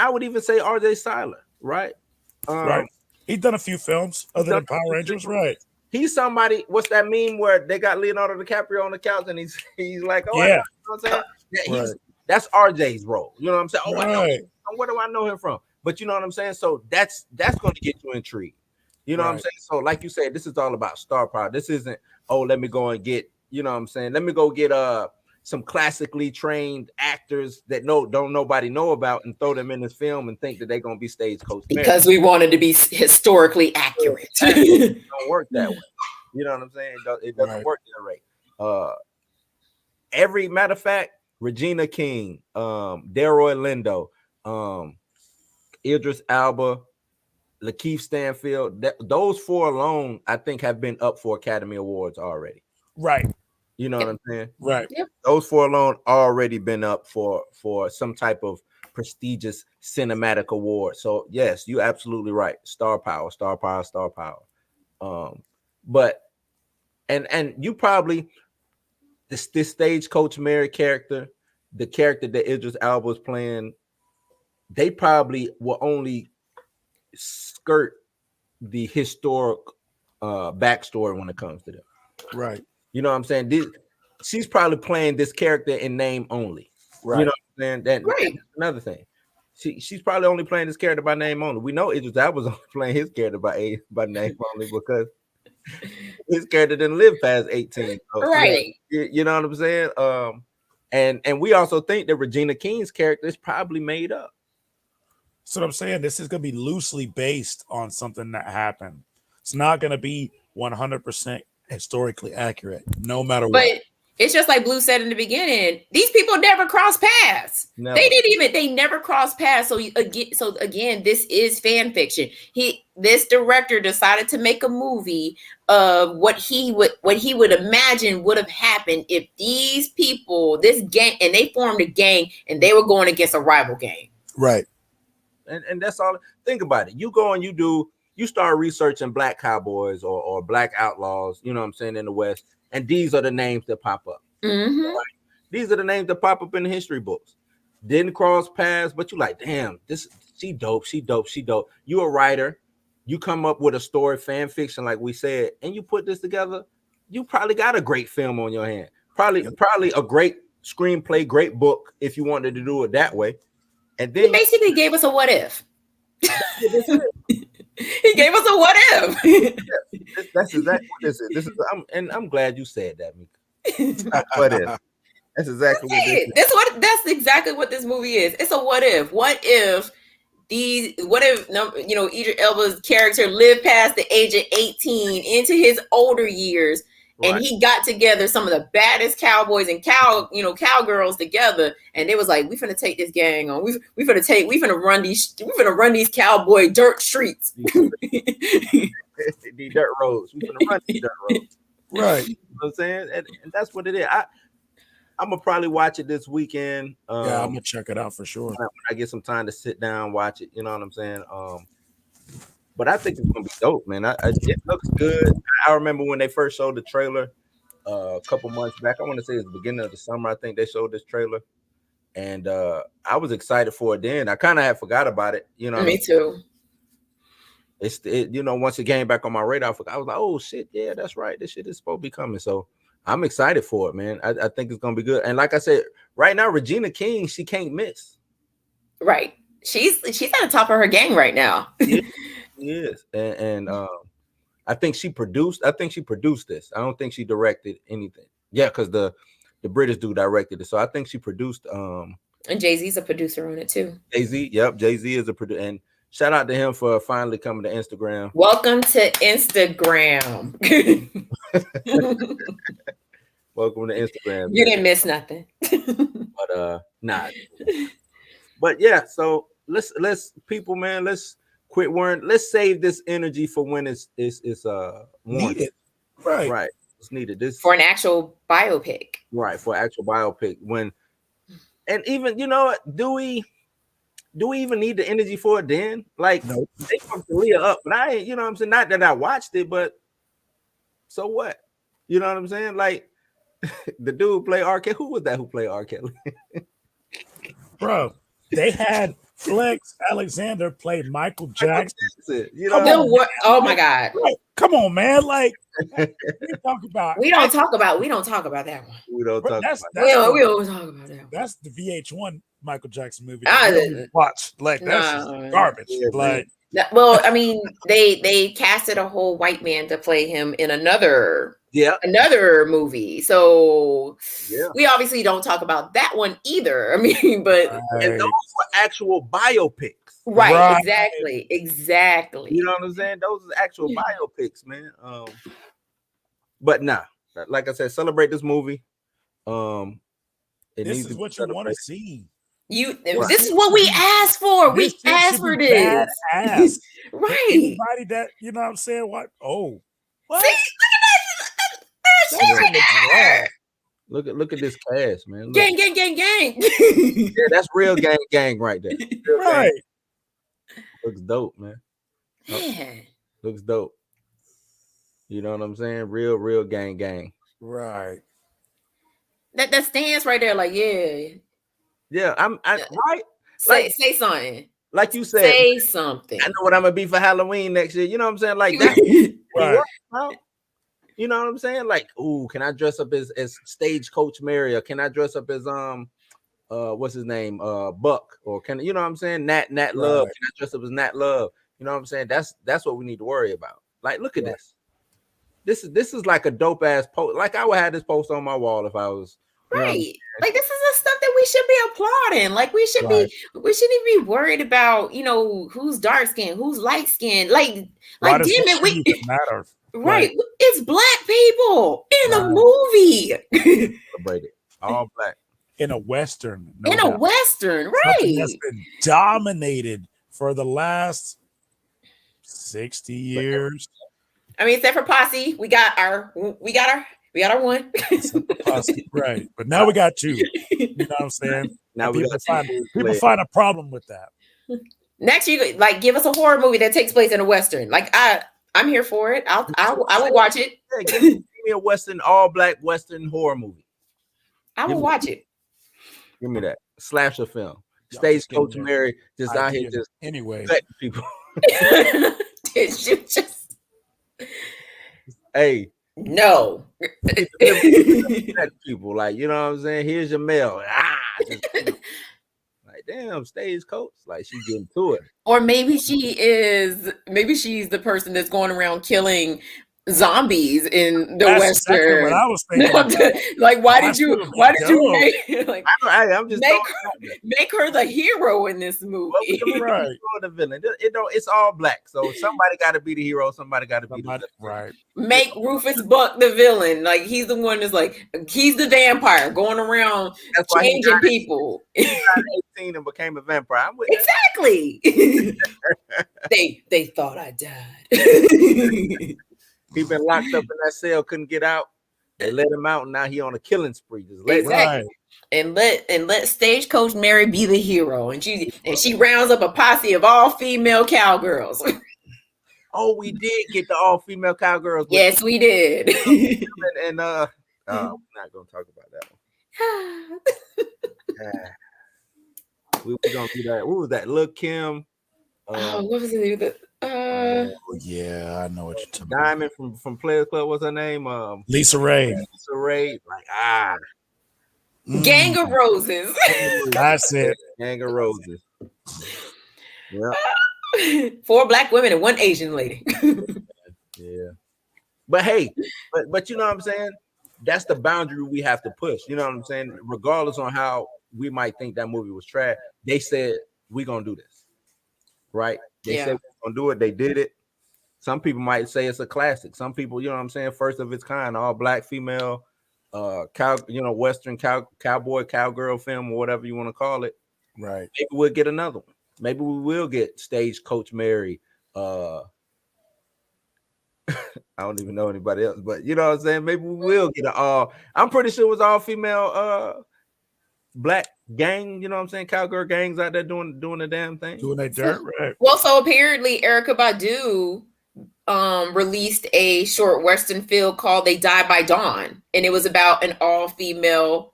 would even say R.J. Cyler, right? Right. He's done a few films other than Power Rangers, right? He's somebody. What's that meme where they got Leonardo DiCaprio on the couch and he's like, oh, yeah. You know what I'm saying? That's RJ's role. You know what I'm saying? Oh, right. Where do I know him from? But you know what I'm saying? So that's going to get you intrigued. You know what I'm saying? So like you said, this is all about star power. This isn't, oh, let me go and get, you know what I'm saying? Let me go get some classically trained actors that don't nobody know about and throw them in this film and think that they're gonna be Stagecoach Mary. Because we wanted to be historically accurate. It don't work that way. You know what I'm saying? It doesn't work that way. Every matter of fact, Regina King, Delroy Lindo, Idris Elba, Lakeith Stanfield, those 4 alone, I think, have been up for Academy Awards already. Right. You know what I'm saying? Right. Yep. Those 4 alone already been up for some type of prestigious cinematic award. So yes, you're absolutely right. Star power. But and you probably this Stagecoach Mary character, the character that Idris Elba was playing, they probably will only skirt the historic backstory when it comes to them. Right. You know what I'm saying? She's probably playing this character in name only. Right. You know what I'm saying? That's another thing. She's probably only playing this character by name only. We know Idris Elba was only playing his character by name only because his character didn't live past 18. So, Right. You know what I'm saying? And we also think that Regina King's character is probably made up. So what I'm saying, this is going to be loosely based on something that happened. It's not going to be 100% historically accurate, no matter what. But it's just like Blue said in the beginning. These people never crossed paths. Never. They never crossed paths. So again, this is fan fiction. This director decided to make a movie of what he would imagine would have happened if these people, this gang, and they formed a gang and they were going against a rival gang. Right. And that's all. Think about it. You go and you start researching black cowboys or black outlaws, you know what I'm saying, in the West. And these are the names that pop up. Mm-hmm. Right? These are the names that pop up in the history books. Didn't cross paths, but you like, damn, she dope. You a writer, you come up with a story, fan fiction, like we said, and you put this together, you probably got a great film on your hand. Probably a great screenplay, great book, if you wanted to do it that way. And then he basically gave us a what if. He gave us a what if. That's exactly what this is. I'm glad you said that, Mika. What if? That's exactly what this is. That's exactly what this movie is. It's a what if. What if Idris Elba's character lived past the age of 18 into his older years, and he got together some of the baddest cowboys and cowgirls together, and they was like, we finna take this gang on. We finna run these cowboy dirt streets. The dirt roads. We finna run these dirt roads. Right. You know what I'm saying? And that's what it is. I'm gonna probably watch it this weekend. Yeah, I'm gonna check it out for sure. When I get some time to sit down, watch it. You know what I'm saying? But I think it's gonna be dope, man. It looks good. I remember when they first showed the trailer a couple months back. I want to say it's the beginning of the summer. I think they showed this trailer, and I was excited for it then. I kind of had forgot about it. You know, me too. Once it came back on my radar, I was like, oh shit, yeah, that's right. This shit is supposed to be coming. So I'm excited for it, man. I think it's gonna be good. And like I said, right now, Regina King, she can't miss. Right. She's at the top of her game right now. Yes, and I think she produced this. I don't think she directed anything. Yeah, because the British dude directed it. So I think she produced. And Jay-Z's a producer on it too. Jay-Z, yep, Jay-Z is a producer, and shout out to him for finally coming to Instagram. Welcome to Instagram. Welcome to Instagram. You didn't miss nothing. But nah. But yeah, so let's people, man, let's quit worrying. Let's save this energy for when it's needed. Right. It's needed. This for an actual biopic. Right, for actual biopic. And even do we even need the energy for it then? Like, nope. They fucked Aaliyah up, but I ain't, you know what I'm saying? Not that I watched it, but so what? You know what I'm saying? Like, the dude play R. Kelly. Who was that who played R. Kelly? Bro, they had Flex Alexander play Michael Jackson. Oh my God. Like, come on, man. Like, we don't talk about that one. We don't talk about that. We don't talk about that one. That's the VH1 Michael Jackson movie. Watch. Like, that's just garbage. Well, I mean, they casted a whole white man to play him in another Yeah, another movie. So yeah. we obviously don't talk about that one either. I mean, but And those were actual biopics. right, exactly. You know what I'm saying? Those are actual biopics, man. But nah, like I said, celebrate this movie. It This needs is to what be you want to celebrated. see. This is what we asked for. We This shit asked should for be this. badass. For Right. anybody that, you know what I'm saying? What? Oh, what? See, look at that. That shit looks raw. Look at this cast, man. Look. Gang, gang, gang, gang. Yeah, that's real gang right there. Real Right. gang. Looks dope, man. Man. Looks dope. You know what I'm saying? Real gang. Right. That stands right there, like, yeah. Yeah, I'm right. Say something. Like you said, Say something. I know what I'm gonna be for Halloween next year. You know what I'm saying? Like that. Right. You know what I'm saying? Like, ooh, can I dress up as Stagecoach Mary, or can I dress up as what's his name? Buck, or can you know what I'm saying? Nat Love. Right. Can I dress up as Nat Love? You know what I'm saying? That's what we need to worry about. Like, look at Right. this. This is like a dope ass post. Like I would have this post on my wall if I was Right. Like this is the stuff that we should be applauding. Like we shouldn't be worried about, who's dark skinned, who's light skinned. Like damn it, we matter. Right. It's black people in a movie. Celebrated. All black. In a Western. A Western, right. Something that's been dominated for the last 60 years. I mean, except for Posse, we got our one. Right. But now we got two. You know what I'm saying? Now people find a problem with that. Next, you give us a horror movie that takes place in a Western. Like I'm here for it. I will watch it. Yeah, give me a Western, all black Western horror movie. I will watch it. Give me that slasher film. Stagecoach Mary just out here just anyway. People. Did you just? Hey. No. People like, you know what I'm saying? Here's your mail. Like, damn, Stagecoach. Like, she's getting to it. Or maybe she's the person that's going around killing zombies in the Western. Exactly what I was thinking. Like, why did you make like I'm just make her the hero in this movie? Right. The villain. It's all black. So somebody got to be the hero. Somebody got to be the villain. Right. Make Rufus Buck the villain. Like he's the one that's he's the vampire going around changing people. He got 18 and became a vampire. I'm with exactly. they thought I died. He been locked up in that cell, couldn't get out. They let him out, and now he on a killing spree. Just exactly. And let Stagecoach Mary be the hero, and she rounds up a posse of all female cowgirls. Oh, we did get the all female cowgirls. Yes, we did. and we're not gonna talk about that one. We're gonna do that. What was that? Lil' Kim. What was it? Yeah, I know what you're talking about. Diamond from Players Club. What's her name? Lisa Ray. Lisa Ray. Gang of Roses. That's it. Gang of Roses. Yeah. 4 black women and 1 Asian lady. Yeah. But hey, but you know what I'm saying? That's the boundary we have to push. You know what I'm saying? Regardless on how we might think that movie was trash, they said we're gonna do this. Right? They said we're gonna do it, they did it. Some people might say it's a classic. Some people, you know what I'm saying, first of its kind, all black female Western cowboy, cowgirl film, or whatever you want to call it. Right. Maybe we'll get another one. Maybe we will get Stagecoach Mary. I don't even know anybody else, but you know what I'm saying? Maybe we will get I'm pretty sure it was all female black gang, you know what I'm saying? Cowgirl gangs out there doing the damn thing. Doing that dirt, right? Well, so apparently Erykah Badu released a short Western film called They Die by Dawn, and it was about an all-female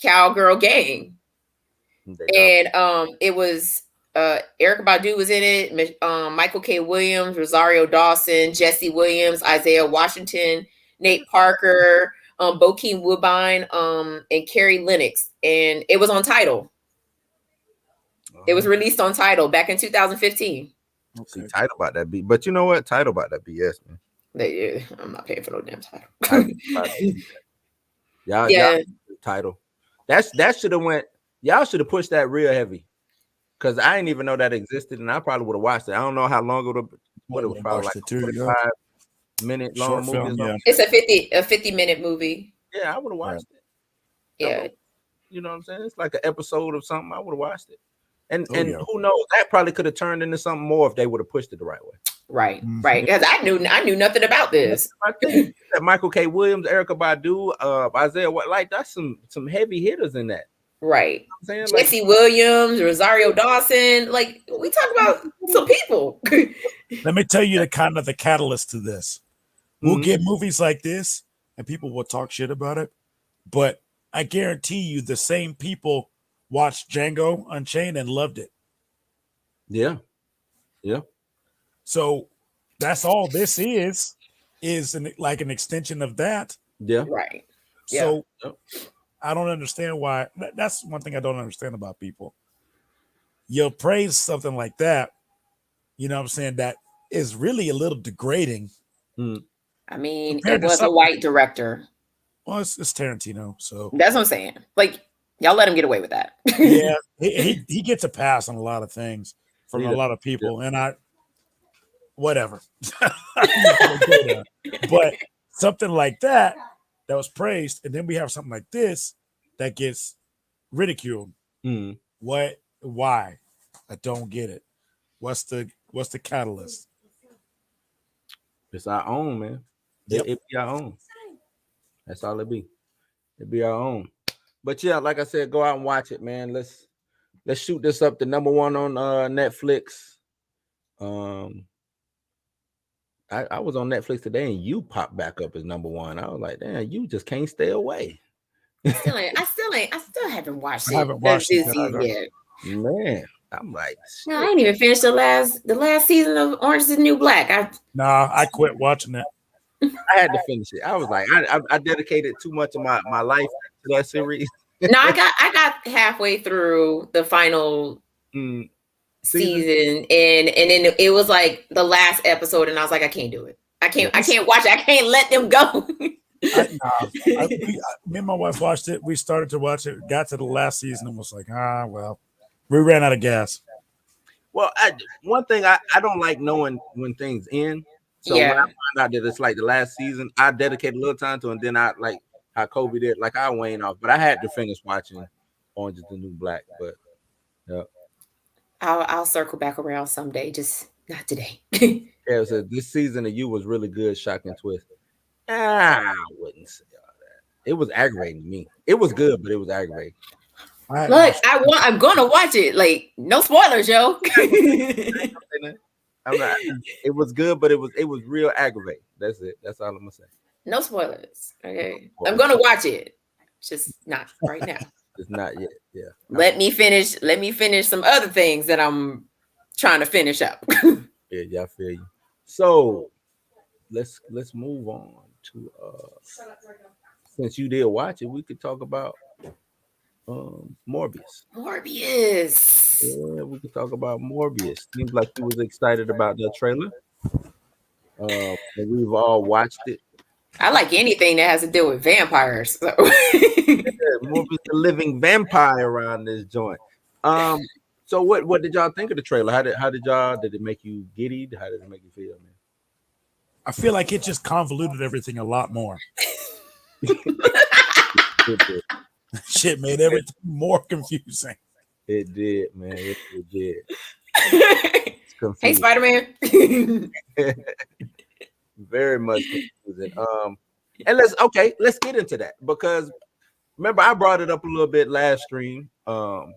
cowgirl gang. And it was Erykah Badu was in it, Michael K. Williams, Rosario Dawson, Jesse Williams, Isaiah Washington, Nate Parker, Bokeem Woodbine, and Carrie Lennox, and it was on Tidal. It was released on Tidal back in 2015. See, Tidal about that beat, but you know what? Tidal about that BS, man. I'm not paying for no damn title. Y'all, Yeah. y'all title. That should have went. Y'all should have pushed that real heavy. Cause I didn't even know that existed, and I probably would have watched it. I don't know how long it would have. What it was probably like Watched it too, yeah. 45-minute long Short movie. Or film, something. yeah. It's a 50-minute movie. Yeah, I would have watched it. Yeah. You know what I'm saying? It's like an episode of something. I would have watched it. And Oh, and yeah. who knows? That probably could have turned into something more if they would have pushed it the right way. Right, Mhm. right. Because I knew nothing about this. I think that Michael K. Williams, Erica Badu, Isaiah White, like that's some heavy hitters in that. Right. I'm saying, like, Jesse Williams, Rosario Dawson. Like, we talk about some people. Let me tell you the catalyst to this. We'll Mhm. get movies like this, and people will talk shit about it. But I guarantee you, the same people watched Django Unchained and loved it. yeah. So that's all this is like an extension of that. Yeah. Right. So Yep. I don't understand why. That's one thing I don't understand about people. You'll praise something like that, you know what I'm saying, that is really a little degrading. I mean, Compared it to was a something- white director. Well, it's Tarantino, so That's what I'm saying. Like, y'all let him get away with that. yeah, he gets a pass on a lot of things from He a does. lot of people, and I whatever. I'm not gonna go there. But something like that was praised, and then we have something like this that gets ridiculed. Mhm. What? Why? I don't get it. What's the catalyst? It's our own, man. Yep. It be our own. That's all it be. It be our own. But yeah, like I said, go out and watch it, man. Let's shoot this up to number 1 on Netflix. I was on Netflix today, and you popped back up as number 1. I was like, damn, you just can't stay away. I still haven't watched it. I haven't watched this it season either. yet. Man, I'm like, No, I ain't even finished the last season of Orange is the New Black. I quit watching it. I had to finish it. I was like, I dedicated too much of my life to that series. No, I got halfway through the final season, and then it was like the last episode, and I was like, I can't do it. I can't watch it. I can't let them go. Me and my wife watched it. We started to watch it, got to the last season, and was like, well, we ran out of gas. Well, one thing I don't like knowing when things end. So when I find out that it's like the last season, I dedicate a little time to it, and then I like how Kobe did, like I wane off. But I had to finish watching Orange is the New Black. But yeah, I'll circle back around someday, just not today. yeah. So this season of You was really good, shocking twist. I wouldn't say all that. It was aggravating to me. It was good, but it was aggravating. Look, I'm gonna watch it. Like, no spoilers, yo. I'm not. It was good, but it was real aggravating. That's it. That's all I'm gonna say. No spoilers. Okay, I'm gonna watch it. Just not right now. It's not yet. Yeah. Let me finish some other things that I'm trying to finish up. Yeah, I feel you. So let's move on to since you did watch it, we could talk about Morbius. Yeah, we could talk about Morbius. Seems like you was excited about that trailer. And we've all watched it. I like anything that has to do with vampires. So. Morbius, the living vampire around this joint. So what did y'all think of the trailer? Did it make you giddy? How did it make you feel, man? I feel like it just convoluted everything a lot more. Shit made everything more confusing. It did, man. It did. Hey, Spider-Man. Very much confusing. And let's get into that, because remember I brought it up a little bit last stream. And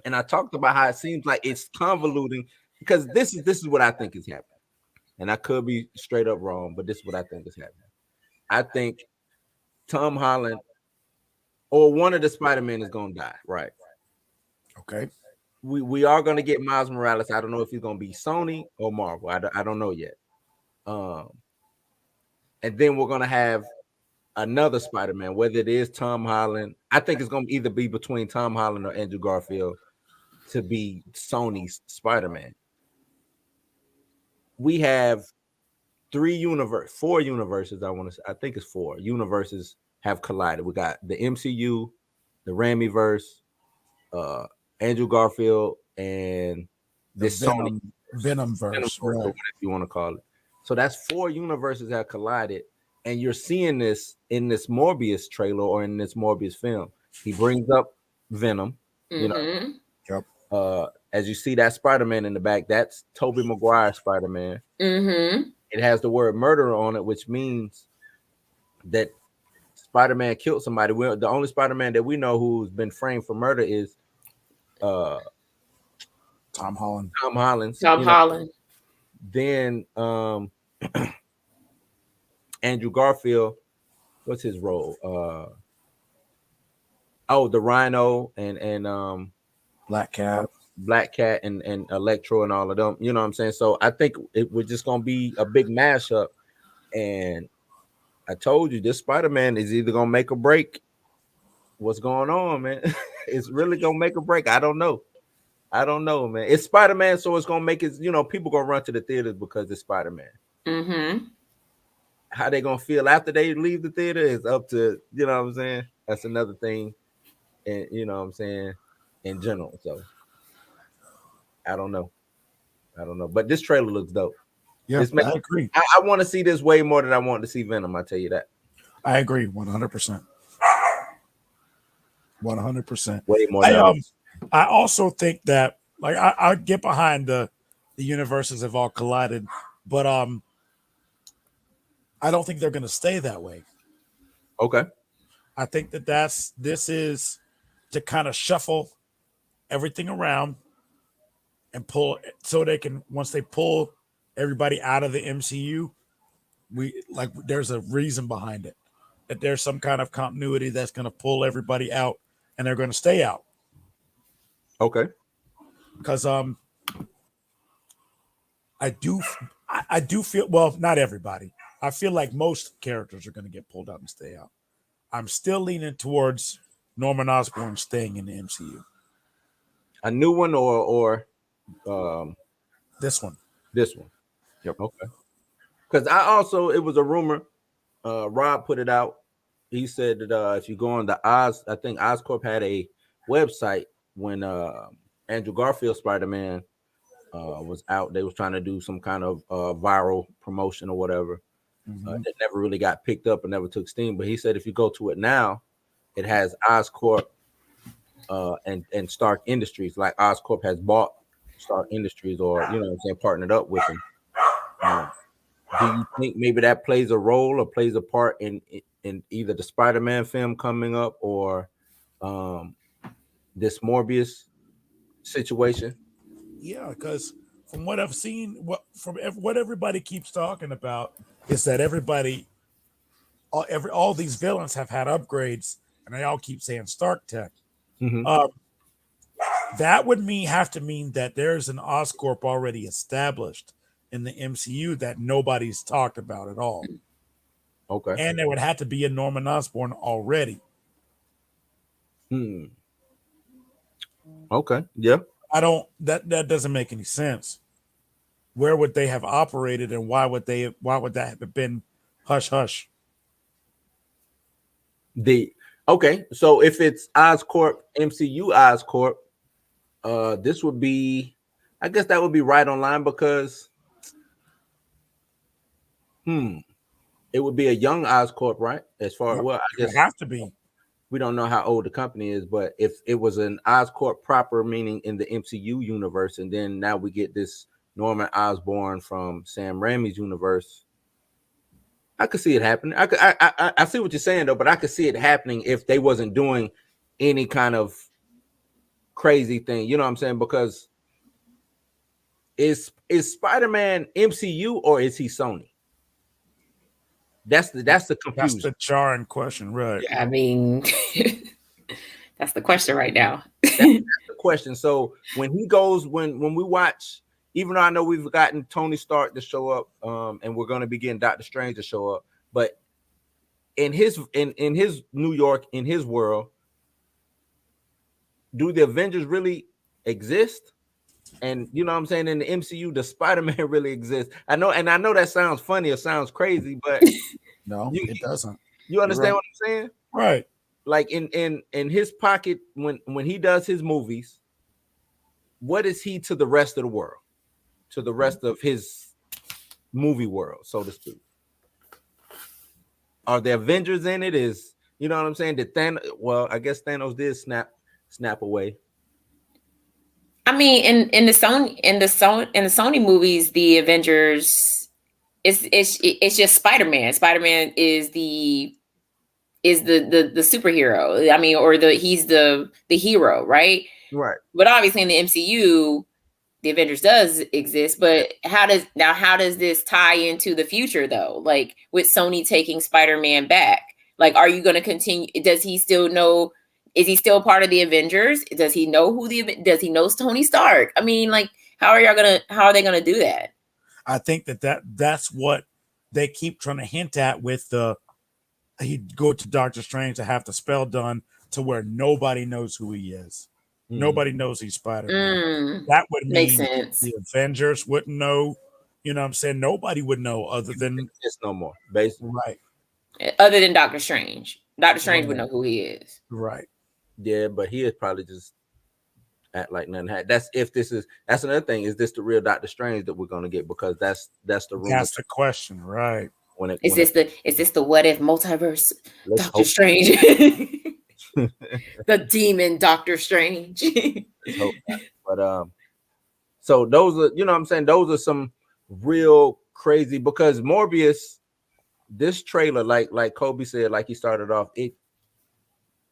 I talked about how it seems like it's convoluting, because this is what I think is happening. And I could be straight up wrong, but this is what I think is happening. I think Tom Holland or one of the Spider-Men is gonna die, right? Okay. We are gonna get Miles Morales. I don't know if he's gonna be Sony or Marvel. I don't know yet. And then we're gonna have another Spider-Man, whether it is Tom Holland. I think it's gonna either be between Tom Holland or Andrew Garfield to be Sony's Spider-Man. We have four universes. I think it's four universes have collided. We got the MCU, the Raimiverse, Andrew Garfield, and The this Sony Venom Venomverse, verse, or right? whatever you want to call it. So that's four universes that collided, and you're seeing this in this Morbius trailer or in this Morbius film. He brings up Venom, you know. Mm-hmm. Yep. As you see that Spider-Man in the back, that's Tobey Maguire Spider-Man. Mm-hmm. It has the word murderer on it, which means that Spider-Man killed somebody. The only Spider-Man that we know who's been framed for murder is Tom Holland. Tom Holland. Tom Holland. Then Andrew Garfield, what's his role? The Rhino and Black Cat. Black Cat and Electro and all of them. You know what I'm saying? So I think we're just gonna be a big mashup. And I told you this Spider-Man is either gonna make or break what's going on, man. It's really gonna make or break. I don't know, man. It's Spider-Man, so it's gonna make it, people gonna run to the theaters because it's Spider-Man. Mm-hmm. How they gonna feel after they leave the theater is up to, you know what I'm saying? That's another thing, and you know what I'm saying, in general. So I don't know. But this trailer looks dope. Yeah, I agree. I want to see this way more than I want to see Venom. I tell you that. I agree 100%. 100%. Way more. I also think that, like, I get behind the universes have all collided, but I don't think they're going to stay that way. Okay. I think that this is to kind of shuffle everything around and pull, so they can, once they pull everybody out of the MCU, there's a reason behind it, that there's some kind of continuity that's going to pull everybody out and they're going to stay out. Okay. Because I do feel, well, not everybody. I feel like most characters are going to get pulled out and stay out. I'm still leaning towards Norman Osborn staying in the MCU. A new one or this one. This one. Yep. Okay. Because it was a rumor. Rob put it out. He said that if you go on the Oz, I think Oscorp had a website when Andrew Garfield Spider-Man was out. They was trying to do some kind of viral promotion or whatever. Mm-hmm. It never really got picked up and never took steam. But he said if you go to it now, it has Oscorp and Stark Industries. Like Oscorp has bought Stark Industries, or partnered up with them. Do you think maybe that plays a role or plays a part in either the Spider-Man film coming up or this Morbius situation? Yeah, because from what I've seen, what everybody keeps talking about is that all these villains have had upgrades, and they all keep saying Stark Tech. Mm-hmm. That would have to mean that there's an Oscorp already established in the MCU that nobody's talked about at all. Okay. And there would have to be a Norman Osborn already. Okay. Yeah. That doesn't make any sense. Where would they have operated, and why would that have been hush hush? Okay, so if it's Oscorp, MCU Oscorp, this would be, I guess that would be right online, because it would be a young Oscorp, right? As far Yep. well, I guess it have to be. We don't know how old the company is, but if it was an Oscorp proper, meaning in the MCU universe, and then now we get this Norman Osborn from Sam Raimi's universe, I could see it happening. I see what you're saying though, but I could see it happening if they wasn't doing any kind of crazy thing. You know what I'm saying? Because is Spider-Man MCU or is he Sony? That's the confusion. That's the jarring question, right? I mean, that's the question right now. That's the question. So when he goes, when we watch, even though I know we've gotten Tony Stark to show up, and we're going to be getting Doctor Strange to show up, but in his New York, in his world, do the Avengers really exist? And you know what I'm saying, in the MCU, the Spider-Man really exists. I know that sounds funny or sounds crazy, but No, you, it doesn't. you understand right. what I'm saying? Right. Like in his pocket, when he does his movies, what is he to the rest of the world, to the rest of his movie world, so to speak? Are the Avengers in it? Is, you know what I'm saying? Did Thanos? Well, I guess Thanos did snap away. I mean, in the Sony movies, the Avengers, it's just Spider-Man. Spider-Man is the superhero. I mean, or he's the hero, right? Right. But obviously in the MCU, the Avengers does exist. But how does this tie into the future though? Like with Sony taking Spider-Man back, like, are you going to continue? Does he still know? Is he still part of the Avengers? Does he know does he know Tony Stark? I mean, like, how are they gonna do that? I think that's what they keep trying to hint at with he'd go to Doctor Strange to have the spell done to where nobody knows who he is. Mm. Nobody knows he's Spider-Man. That would mean sense. The Avengers wouldn't know. You know what I'm saying? Nobody would know other than it's no more, basically. Right. Other than Doctor Strange. Doctor Strange would know who he is. Right. Yeah, but he is probably just act like nothing happened. That's another thing. Is this the real Doctor Strange that we're gonna get? Because that's the rumor. That's the question, right? Is this the what if multiverse Doctor Strange? The demon Doctor Strange. But so those are, you know what I'm saying, those are some real crazy, because Morbius, this trailer, like Kobe said, like he started off, I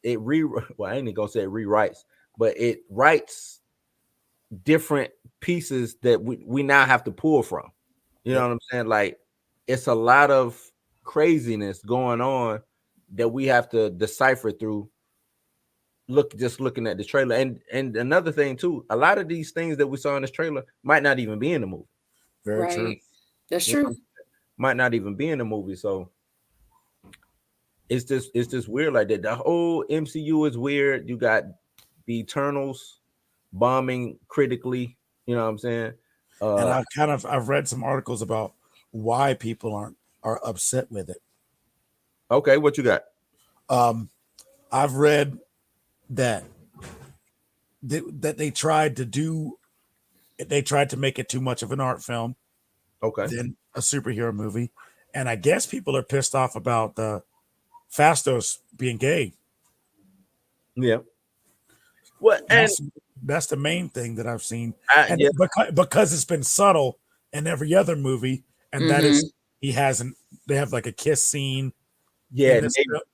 ain't gonna say it rewrites, but it writes different pieces that we now have to pull from. You know what I'm saying? Like, it's a lot of craziness going on that we have to decipher through looking at the trailer. And another thing too, a lot of these things that we saw in this trailer might not even be in the movie. Very true. That's true. Might not even be in the movie. So it's just weird like that. The whole MCU is weird. You got the Eternals bombing critically. You know what I'm saying? And I've read some articles about why people are upset with it. Okay, what you got? I've read that they tried to make it too much of an art film, than a superhero movie, and I guess people are pissed off about the Fastos being gay. Yeah. Well, and that's the main thing that I've seen, yeah. because it's been subtle in every other movie, and that is they have like a kiss scene. Yeah,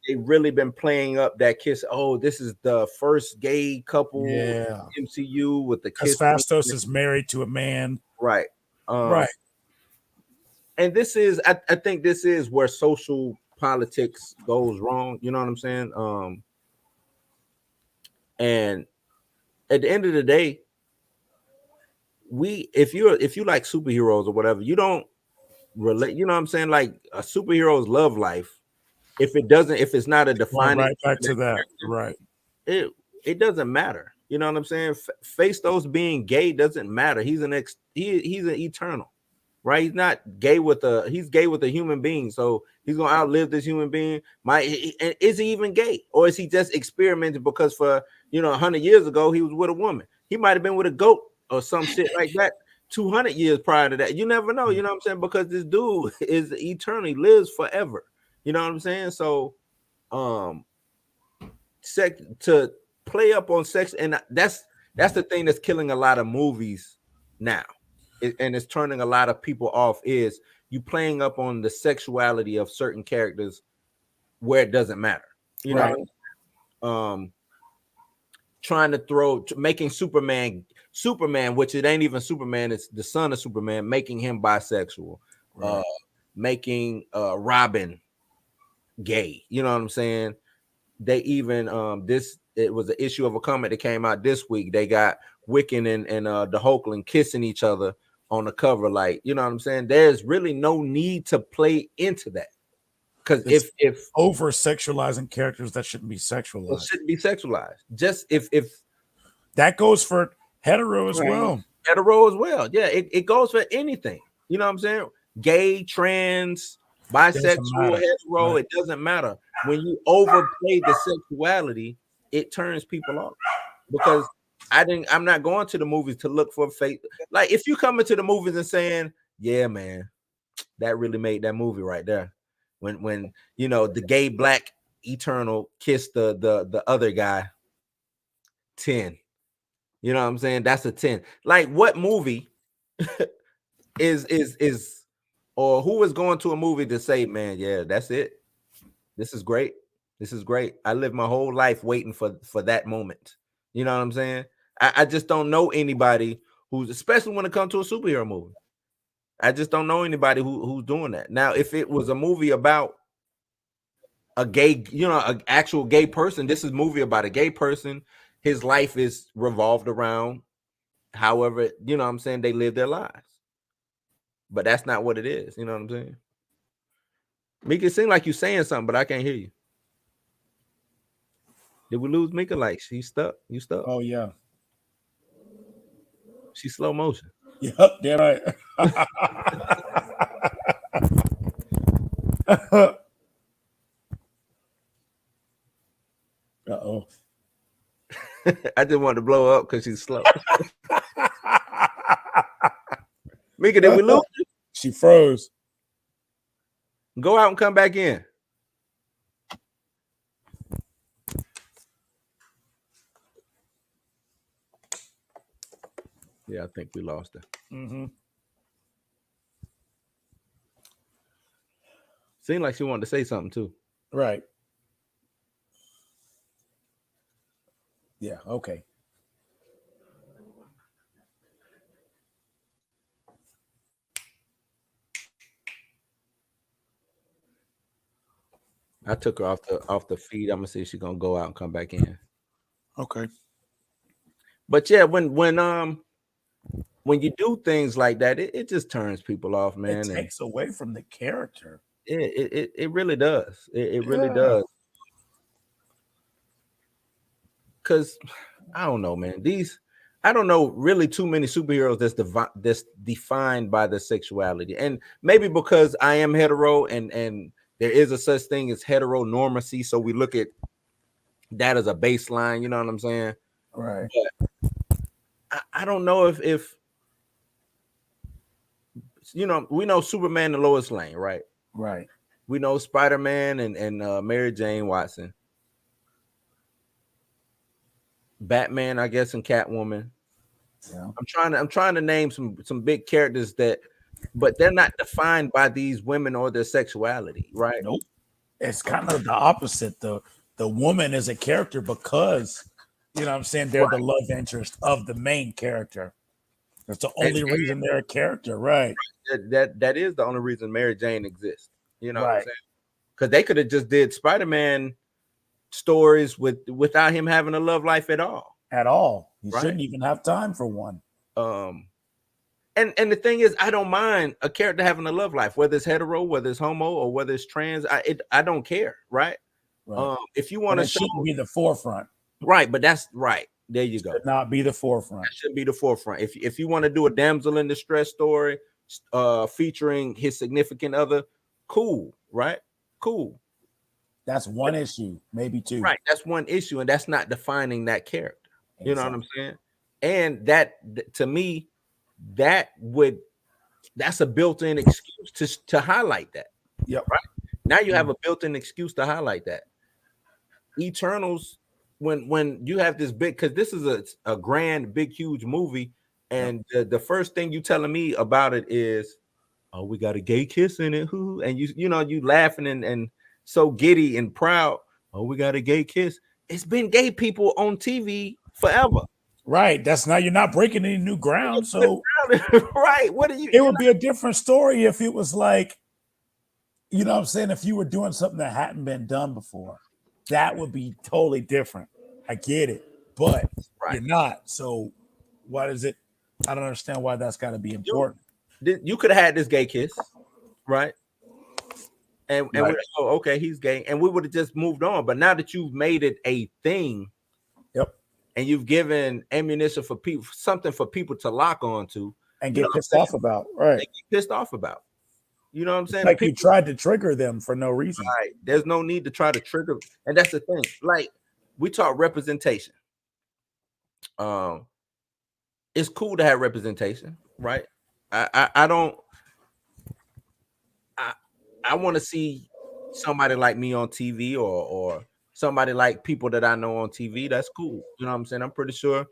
they really been playing up that kiss. Oh, this is the first gay couple MCU with the kiss. Fastos is married to a man. Right. Right. And this is, I think this is where social politics goes wrong. You know what I'm saying? And at the end of the day, if you like superheroes or whatever, you don't relate. You know what I'm saying? Like, a superhero's love life, if it's not a defining, right back to that, right? It doesn't matter. You know what I'm saying? Fastos being gay doesn't matter. He's an eternal, right? He's not gay he's gay with a human being, so he's gonna outlive this human being. Is he even gay, or is he just experimenting because for 100 years ago he was with a woman? He might have been with a goat or some shit like that 200 years prior to that. You never know. You know what I'm saying? Because this dude is eternal. He lives forever. You know what I'm saying? So, to play up on sex, and that's the thing that's killing a lot of movies now, and it's turning a lot of people off, is you playing up on the sexuality of certain characters where it doesn't matter. You know, trying to making Superman, which it ain't even Superman, it's the son of Superman, making him bisexual, making Robin gay. You know what I'm saying? They even it was an issue of a comic that came out this week. They got Wiccan and the Hulkling kissing each other on the cover. Like, you know what I'm saying? There's really no need to play into that, because if over sexualizing characters that shouldn't be sexualized, Just if that goes for hetero as well. hetero as well. Yeah, it goes for anything. You know what I'm saying? Gay, trans, bisexual, matter. hetero, Right. it doesn't matter. When you overplay the sexuality, it turns people off. Because I'm not going to the movies to look for fake. Like if you come into the movies and saying, yeah, man, that really made that movie right there. When you know the gay black Eternal kissed the other guy, 10. You know what I'm saying? That's a 10. Like what movie is or who is going to a movie to say, man, yeah, that's it. This is great. This is great. I lived my whole life waiting for that moment. You know what I'm saying? I just don't know anybody who's, especially when it comes to a superhero movie. I just don't know anybody who's doing that. Now, if it was a movie about a gay, an actual gay person, this is a movie about a gay person. His life is revolved around however, you know what I'm saying, they live their lives. But that's not what it is. You know what I'm saying? Make it seem like you're saying something, but I can't hear you. Did we lose Mika? Like she's stuck? You stuck? Oh yeah. She's slow motion. Yep, damn right. Uh-oh. I just wanted to blow up because she's slow. Mika, did we lose you? She froze. Go out and come back in. Yeah, I think we lost her. Mm-hmm. Seemed like she wanted to say something too. Right. Yeah, okay. I took her off the feed. I'm gonna see if she's gonna go out and come back in. Okay. But yeah, when you do things like that, it just turns people off, man. It takes away from the character. It really does. It really Yeah. does. Because I don't know, man. I don't know really too many superheroes that's defined by their sexuality, and maybe because I am hetero and there is a such thing as heteronormacy, so we look at that as a baseline. You know what I'm saying? Right. But I don't know if we know Superman and Lois Lane, right? Right. We know Spider-Man and Mary Jane Watson. Batman, I guess, and Catwoman. Yeah. I'm trying to name some big characters but they're not defined by these women or their sexuality, right? Nope. It's kind of the opposite. The woman is a character because, you know what I'm saying, they're the love interest of the main character. That's the only reason they're a character, right? That is the only reason Mary Jane exists. You know what I'm Right. saying? Because they could have just did Spider-Man stories without him having a love life at all. At all. You Right. shouldn't even have time for one. And the thing is, I don't mind a character having a love life, whether it's hetero, whether it's homo, or whether it's trans. I don't care, right? Right. If you want to show, shouldn't be the forefront. right, but that's right. There you go. Should not be the forefront. That should be the forefront. If you want to do a damsel in distress story, featuring his significant other, cool, right? Cool. That's one issue, maybe two. Right. That's one issue, and that's not defining that character. You know what I'm saying? And that, to me, that's a built-in excuse to highlight that. Yep. Right. Now you have a built-in excuse to highlight that. Eternals, when you have this big, because this is a grand, big, huge movie, and the first thing you telling me about it is, oh, we got a gay kiss in it, and you laughing and so giddy and proud. Oh, we got a gay kiss. It's been gay people on TV forever. Right. That's not, you're not breaking any new ground. So right. What are you? It would be a different story if it was like, you know what I'm saying? If you were doing something that hadn't been done before, that would be totally different. I get it, but you're not. So what is it? I don't understand why that's got to be important. You could have had this gay kiss, right? And we go, okay, he's gay, and we would have just moved on. But now that you've made it a thing, yep, and you've given ammunition for people, something for people to lock on to and get pissed off about. Right. they get pissed off about. You know what I'm saying? Like People, you tried to trigger them for no reason. right. There's no need to try to trigger. And that's the thing. Like we talk representation. It's cool to have representation, right? I don't. I want to see somebody like me on TV or somebody like people that I know on TV. That's cool. You know what I'm saying? I'm pretty sure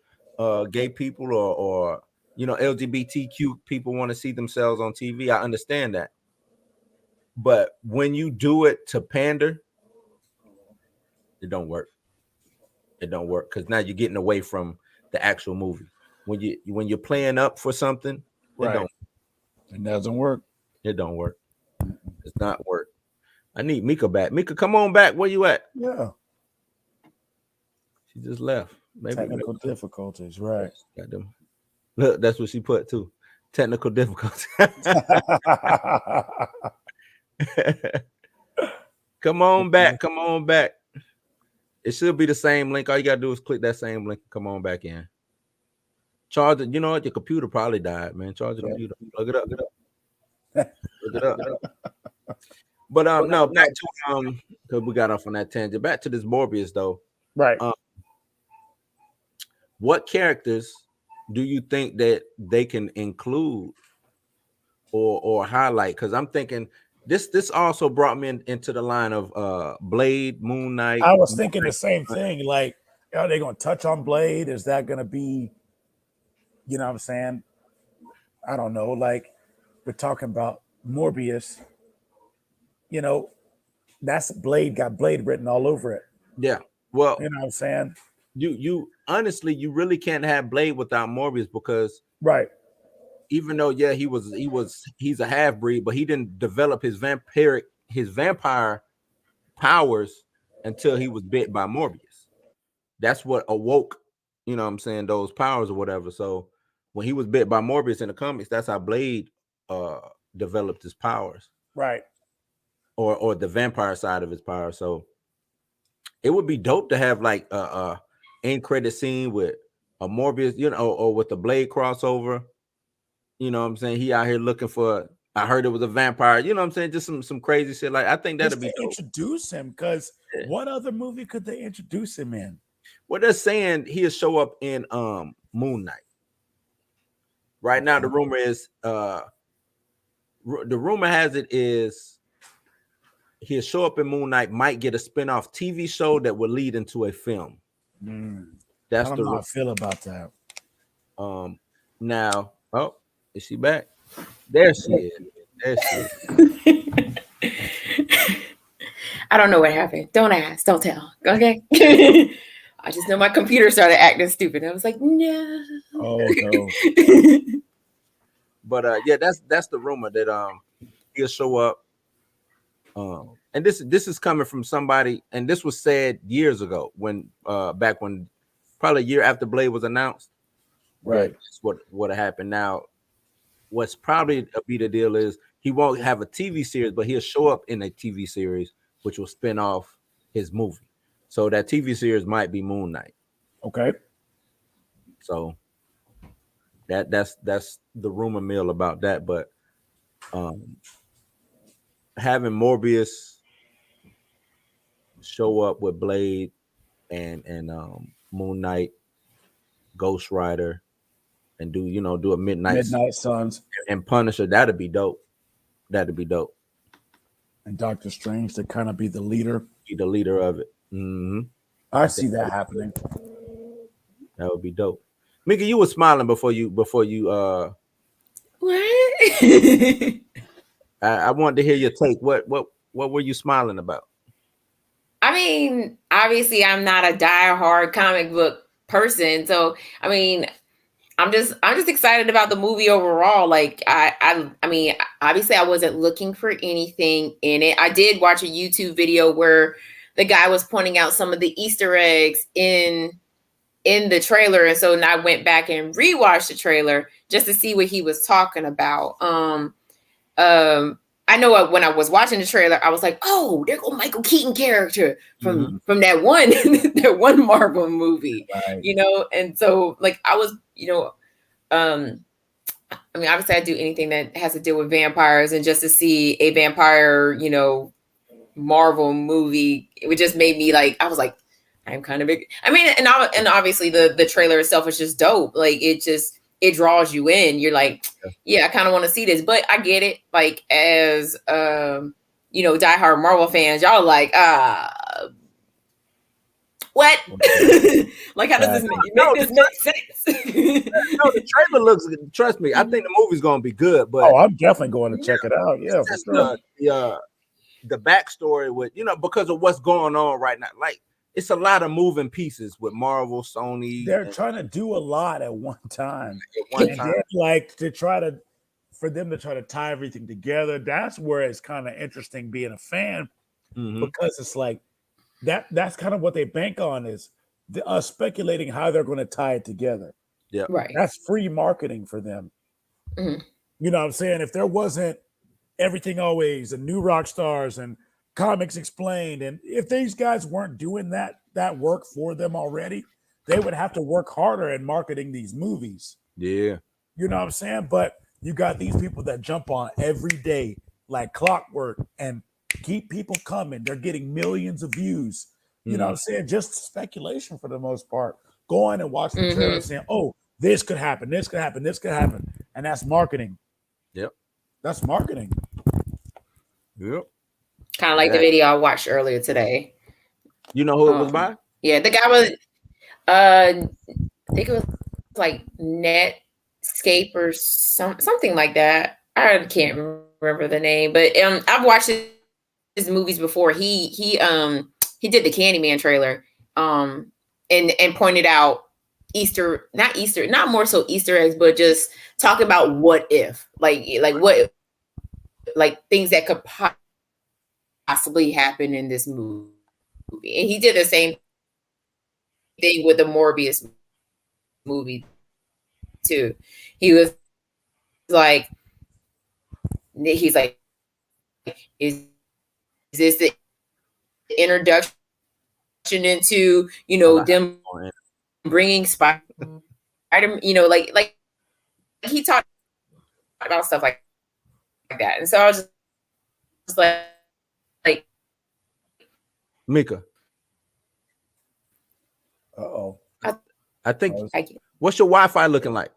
gay people or LGBTQ people want to see themselves on TV. I understand that. But when you do it to pander, it don't work. It don't work because now you're getting away from the actual movie. When you're playing up for something, Right. It doesn't work. It don't work. It's not work. I need Mika back. Mika, come on back. Where you at? Yeah. She just left. Technical difficulties, right? Got them. Look, that's what she put too. Technical difficulties. Come on back. Come on back. It should be the same link. All you gotta do is click that same link. Come on back in. Charge it. You know what? Your computer probably died, man. Charge the computer. Plug it up. Plug it up. But no, back to because we got off on that tangent. Back to this Morbius though. Right. What characters do you think that they can include or highlight? Because I'm thinking this also brought me into the line of Blade, Moon Knight. I was thinking the same thing. Like, are they going to touch on Blade? Is that going to be, you know what I'm saying? I don't know. Like, we're talking about Morbius. You know, that's Blade, got Blade written all over it. Yeah. Well, you know what I'm saying? You honestly, you really can't have Blade without Morbius because right. Even though, yeah, he's a half-breed, but he didn't develop his vampire powers until he was bit by Morbius. That's what awoke, you know what I'm saying, those powers or whatever. So when he was bit by Morbius in the comics, that's how Blade developed his powers. Right. Or the vampire side of his power. So it would be dope to have like a end credit scene with a Morbius, or with the Blade crossover. You know what I'm saying? He out here looking for, I heard it was a vampire. You know what I'm saying? Just some crazy shit. Like, I think that'd be dope. Introduce him, because what other movie could they introduce him in? Well, they're saying he'll show up in Moon Knight. Right now, the rumor is he'll show up in Moon Knight, might get a spinoff TV show that will lead into a film. That's I don't know how I feel about that. Now, is she back? There she is. I don't know what happened. Don't ask. Don't tell. Okay. I just know my computer started acting stupid. I was like, no. Oh no. But yeah, that's the rumor that he'll show up. And this is coming from somebody, and this was said years ago when back when probably a year after Blade was announced. Right. That's what happened. Now, what's probably be the deal is he won't have a TV series, but he'll show up in a TV series, which will spin off his movie. So that TV series might be Moon Knight. Okay. So that's the rumor mill about that. But having Morbius show up with Blade and Moon Knight, Ghost Rider, and do a Midnight Suns and Punisher, that'd be dope. And Doctor Strange to kind of be the leader. Be the leader of it. Mm-hmm. I see that happening. That would be dope. Mika, you were smiling before you What? I wanted to hear your take. What were you smiling about? I mean, obviously I'm not a diehard comic book person. So I mean, I'm just excited about the movie overall. Like I mean, obviously I wasn't looking for anything in it. I did watch a YouTube video where the guy was pointing out some of the Easter eggs in the trailer. And so now I went back and rewatched the trailer just to see what he was talking about. I know when I was watching the trailer, I was like, "Oh, there go Michael Keaton character from that one that one Marvel movie," Right. you know. And so, like, I was, I mean, obviously, I do anything that has to deal with vampires, and just to see a vampire, Marvel movie, it just made me like, I was like, I'm kind of big. I mean, and obviously the trailer itself is just dope. Like, it draws you in. You're like, yeah, I kind of want to see this. But I get it. Like, as diehard Marvel fans, y'all like, what? Like, how does this make sense? No, the trailer looks good. Trust me, I think the movie's gonna be good. But I'm definitely going to check it out. Yeah, for sure. The backstory with because of what's going on right now, like it's a lot of moving pieces with Marvel, Sony. They're trying to do a lot at one time. Like for them to try to tie everything together. That's where it's kind of interesting being a fan, because it's like that's kind of what they bank on, is speculating how they're going to tie it together. Yeah, right. That's free marketing for them. Mm-hmm. You know what I'm saying? If there wasn't Everything Always and New Rockstars and Comics Explained, and if these guys weren't doing that work for them already, they would have to work harder in marketing these movies. Yeah, you know what I'm saying? But you got these people that jump on every day like clockwork and keep people coming. They're getting millions of views. You know what I'm saying? Just speculation for the most part. Go on and watch the trailer saying, "Oh, this could happen, this could happen, this could happen," and that's marketing. Yep, that's marketing. Yep. Kind of like the video I watched earlier today. You know who it was by? Yeah, the guy was, I think it was like Netscape or something like that. I can't remember the name, but I've watched his movies before. He did the Candyman trailer, and pointed out not more so Easter eggs, but just talk about what if, like what, like things that could possibly happen in this movie. And he did the same thing with the Morbius movie too. He was like, is this the introduction into them bringing Spider, like he talked about stuff like that. And so I was just like Mika. I think. What's your Wi-Fi looking like?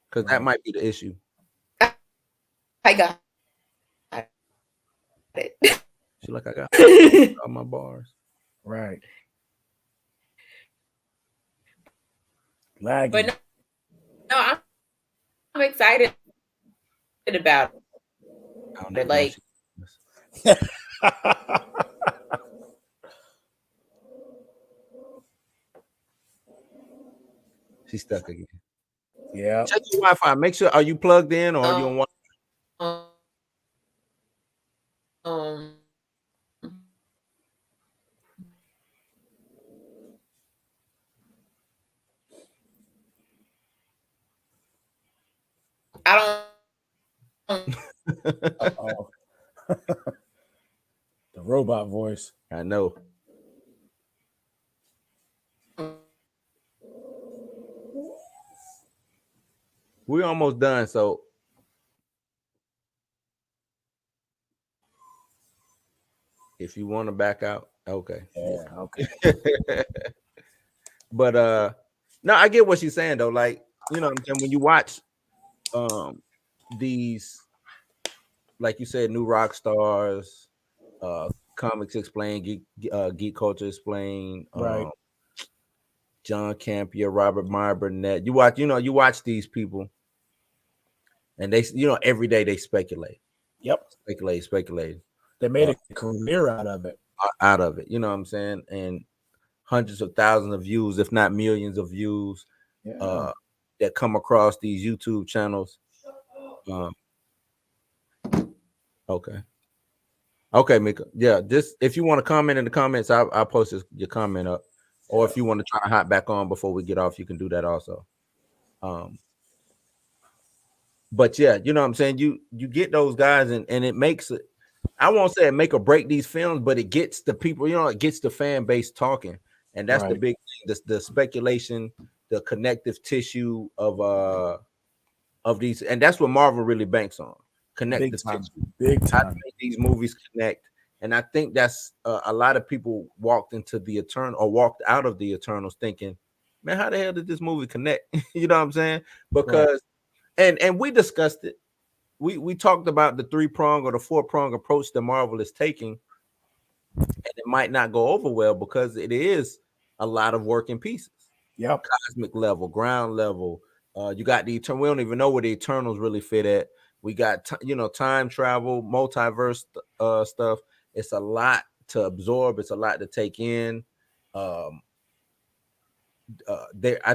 Because that might be the issue. I got it. She like, I got all my bars. Right. Lagging. But no, I'm excited about it. Like, she's stuck again. Yeah. Check your Wi-Fi. Make sure, are you plugged in or are you on one? I don't. The robot voice. I know. We're almost done, so if you want to back out, okay. Yeah, okay. But no, I get what she's saying though. Like, when you watch these, like you said, New Rockstars, Comics Explained, Geek Culture Explained, right? John Campea, Robert Meyer Burnett. You watch these people, and they, every day they speculate. Yep. Speculate. They made a career out of it. You know what I'm saying? And hundreds of thousands of views, if not millions of views, that come across these YouTube channels. Okay, Mika. Yeah, just if you want to comment in the comments, I'll post your comment up. Or if you want to try to hop back on before we get off, you can do that also. But yeah, you know what I'm saying? You get those guys and it makes it, I won't say it make or break these films, but it gets the people, you know, it gets the fan base talking. And that's the Right. big thing, the speculation, the connective tissue of these, and that's what Marvel really banks on. Big Connective time. tissue. Big How to time. make these movies connect. And I think that's a lot of people walked into the Eternal or walked out of the Eternals thinking, man, how the hell did this movie connect? You know what I'm saying? Because and we discussed it. We talked about the 3-prong or the 4-prong approach that Marvel is taking, and it might not go over well because it is a lot of working pieces. Yep. Cosmic level, ground level. You got the Eternal. We don't even know where the Eternals really fit at. We got time travel, multiverse stuff. It's a lot to absorb. It's a lot to take in. I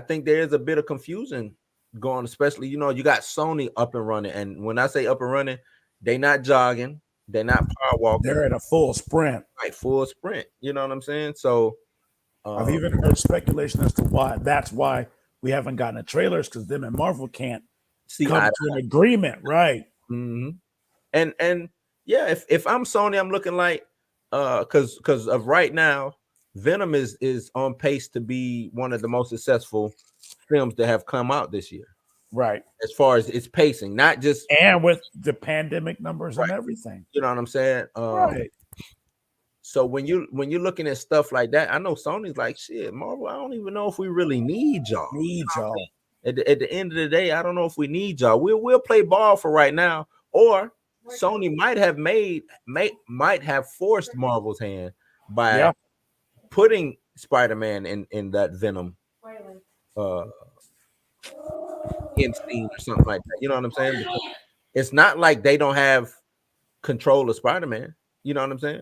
think there is a bit of confusion going, especially you got Sony up and running. And when I say up and running, they not jogging, they're not power walking. They're at a full sprint. Right, full sprint. You know what I'm saying? So I've even heard speculation as to why that's why we haven't gotten the trailers, because them and Marvel can't come to an agreement, right? Mm-hmm. And yeah, if I'm Sony, I'm looking like because of right now, Venom is on pace to be one of the most successful films that have come out this year. Right. As far as its pacing, not just and with the pandemic numbers and everything. You know what I'm saying? Right. So when you're looking at stuff like that, I know Sony's like, shit, Marvel, I don't even know if we really need y'all. At the end of the day, I don't know if we need y'all. We'll play ball for right now. Or Sony might have forced Marvel's hand by putting Spider-Man in that Venom end scene or something like that. You know what I'm saying? Because it's not like they don't have control of Spider-Man. You know what I'm saying?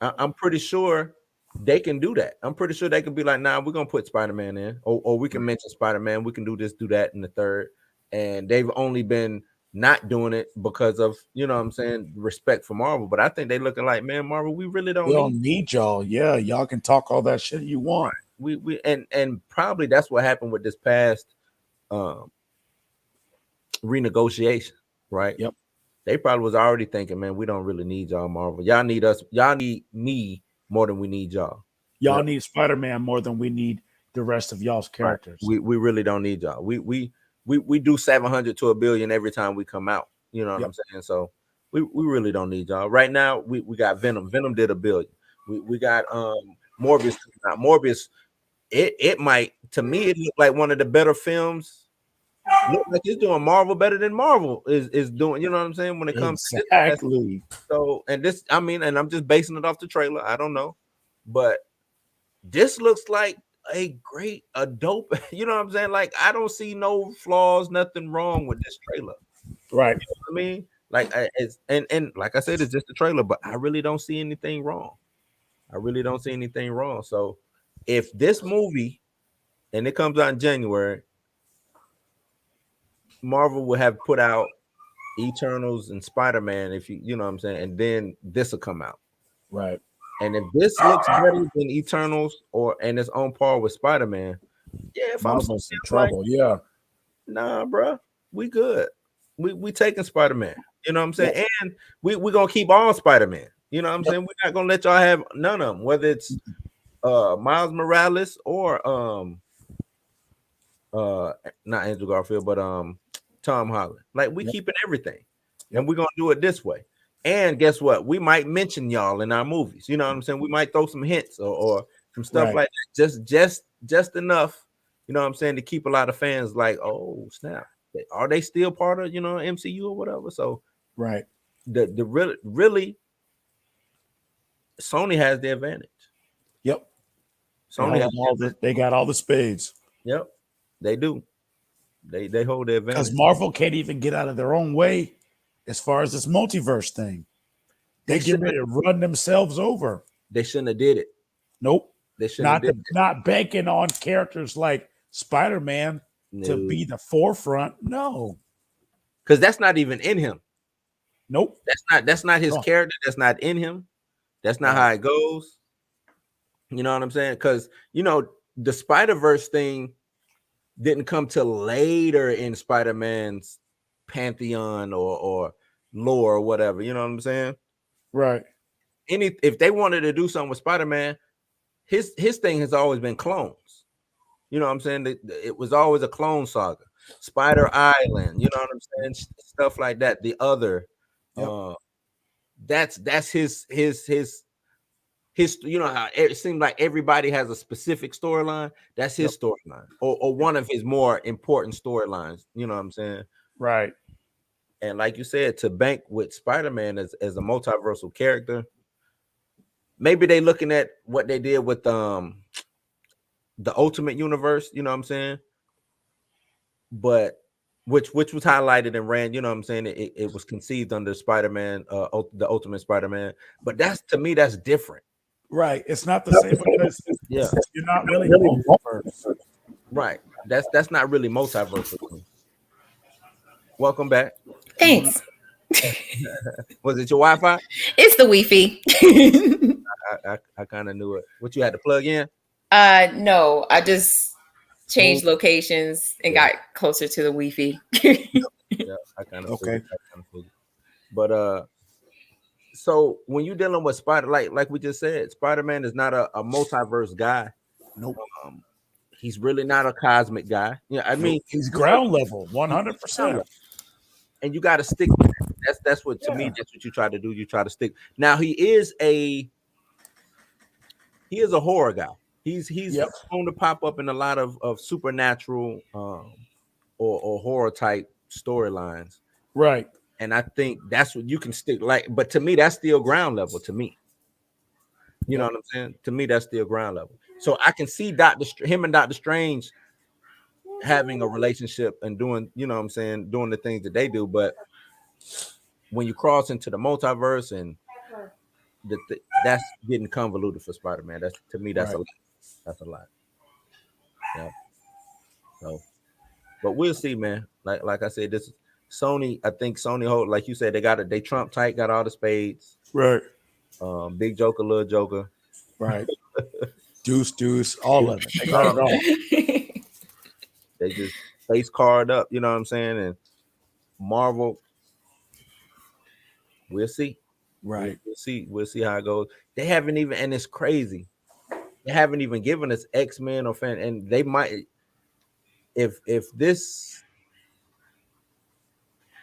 I'm pretty sure they can do that. I'm pretty sure they can be like, nah, we're gonna put Spider-Man in, or we can mention Spider-Man. We can do this, do that in the third. And they've only been not doing it because of, you know what I'm saying, respect for Marvel. But I think they looking like, man, Marvel, we really don't need y'all. Yeah, y'all can talk all that shit you want. We and probably that's what happened with this past renegotiation, right? Yep. They probably was already thinking, man, we don't really need y'all, Marvel. Y'all need us. Y'all need me more than we need y'all. Y'all need Spider-Man more than we need the rest of y'all's characters. Right. We really don't need y'all. We do 700 to 1 billion every time we come out. You know what I'm saying? So we really don't need y'all. Right now, we got Venom. Venom did 1 billion. We got Morbius. Morbius, it might, to me, it looked like one of the better films. Look like it's doing Marvel better than Marvel is doing. You know what I'm saying? When it comes to this. So, and this, I mean, and I'm just basing it off the trailer. I don't know, but this looks like a dope. You know what I'm saying? Like, I don't see no flaws, nothing wrong with this trailer. Right. You know what I mean? Like, it's and like I said, it's just a trailer, but I really don't see anything wrong. So, if this movie and it comes out in January, Marvel will have put out Eternals and Spider-Man, if you know what I'm saying, and then this will come out. Right. And if this looks better than Eternals and it's on par with Spider-Man, if Marvel's in trouble, nah, bro, we good. We taking Spider-Man. You know what I'm saying? Yeah. And we're gonna keep all Spider-Man. You know what I'm saying? We're not gonna let y'all have none of them, whether it's Miles Morales or not Andrew Garfield, but Tom Holland. Like, we keeping everything, and we're gonna do it this way. And guess what? We might mention y'all in our movies. You know what I'm saying? We might throw some hints or some stuff like that. Just enough, you know what I'm saying, to keep a lot of fans like, oh snap, are they still part of MCU or whatever? So the really Sony has the advantage. Yep. Sony they got all the spades. Yep, they do. They hold the advantage because Marvel can't even get out of their own way as far as this multiverse thing. They get ready to run themselves over. They shouldn't have did it. Nope. They shouldn't have not banking on characters like Spider-Man to be the forefront. No. Because that's not even in him. Nope. That's not his character. That's not in him. That's not how it goes. You know what I'm saying? Because, the Spider-Verse thing, didn't come till later in Spider-Man's pantheon or lore or whatever. You know what I'm saying? Right. If they wanted to do something with Spider-Man, his thing has always been clones. You know what I'm saying? It was always a clone saga. Spider Island, you know what I'm saying? Stuff like that. The other, Yep. that's his. You know how it seems like everybody has a specific storyline. That's his storyline, or one of his more important storylines. You know what I'm saying? Right. And like you said, to bank with Spider-Man as a multiversal character, maybe they looking at what they did with the Ultimate Universe. You know what I'm saying? But which was highlighted and ran. You know what I'm saying? It was conceived under Spider-Man, the Ultimate Spider-Man. But that's, to me, that's different. Right. It's not the same because you're not really multiverse. Right. That's not really multiverse. Welcome back. Thanks. Was it your Wi-Fi? It's the Wi-Fi. I kind of knew it. What, you had to plug in? No, I just changed locations and got closer to the Wi-Fi. Yeah, I kind of Okay. figured. But so when you're dealing with like we just said, Spider-Man is not a multiverse guy. Nope. He's really not a cosmic guy. Yeah, I mean, he's ground level, 100%. And you got to stick with that. That's what, to me, that's what you try to do. You try to stick. Now he is a horror guy. He's going to pop up in a lot of supernatural or horror type storylines. Right. And I think that's what you can stick like, but to me, that's still ground level to me. You know what I'm saying? To me, that's still ground level. So I can see him and Doctor Strange having a relationship and doing, you know what I'm saying, doing the things that they do. But when you cross into the multiverse and that's getting convoluted for Spider-Man. That's, to me, that's a lot. That's a lot. Yeah. So, but we'll see, man. Like I said, this is Sony. I think Sony hold, like you said, they Trump tight, got all the spades. Right. Big Joker, little Joker. Right. Deuce, all of it. They got it all. They just face card up, you know what I'm saying? And Marvel, we'll see. Right. We'll see how it goes. They haven't even, and it's crazy. They haven't even given us X-Men or fan, and they might, if this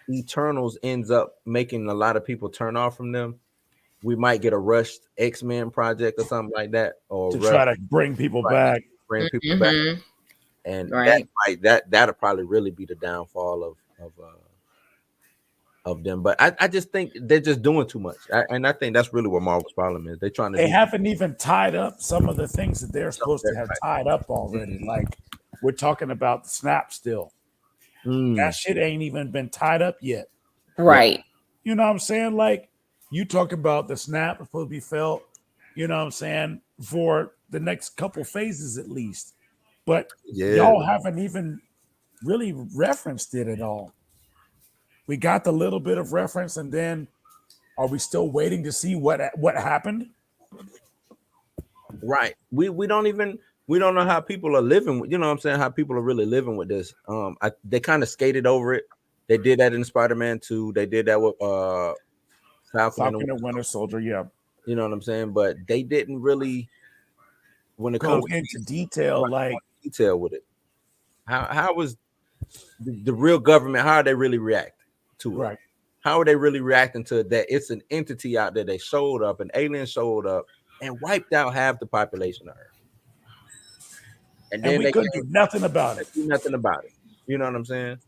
Eternals ends up making a lot of people turn off from them, we might get a rushed X-Men project or something like that, or to try to bring people back. Back. And that'll probably really be the downfall of them. But I just think they're just doing too much. I think that's really what Marvel's problem is. They haven't even tied up some of the things that they're supposed to have tied up already. Like, we're talking about the Snap still. That shit ain't even been tied up yet. Right. You know what I'm saying? Like, you talk about the Snap supposed to be felt, you know what I'm saying, for the next couple phases at least. But y'all haven't even really referenced it at all. We got the little bit of reference, and then are we still waiting to see what happened? Right. We don't know how people are living. You know what I'm saying? How people are really living with this. They kind of skated over it. They did that in Spider-Man 2. They did that with Falcon and Winter Soldier. Yeah. You know what I'm saying? But they didn't really, when it comes into detail, with it. How was the real government? How are they really react to it? Right. How are they really reacting to that? It's an entity out there. They showed up, an alien showed up and wiped out half the population of Earth. And then we couldn't do nothing about it. Do nothing about it. You know what I'm saying?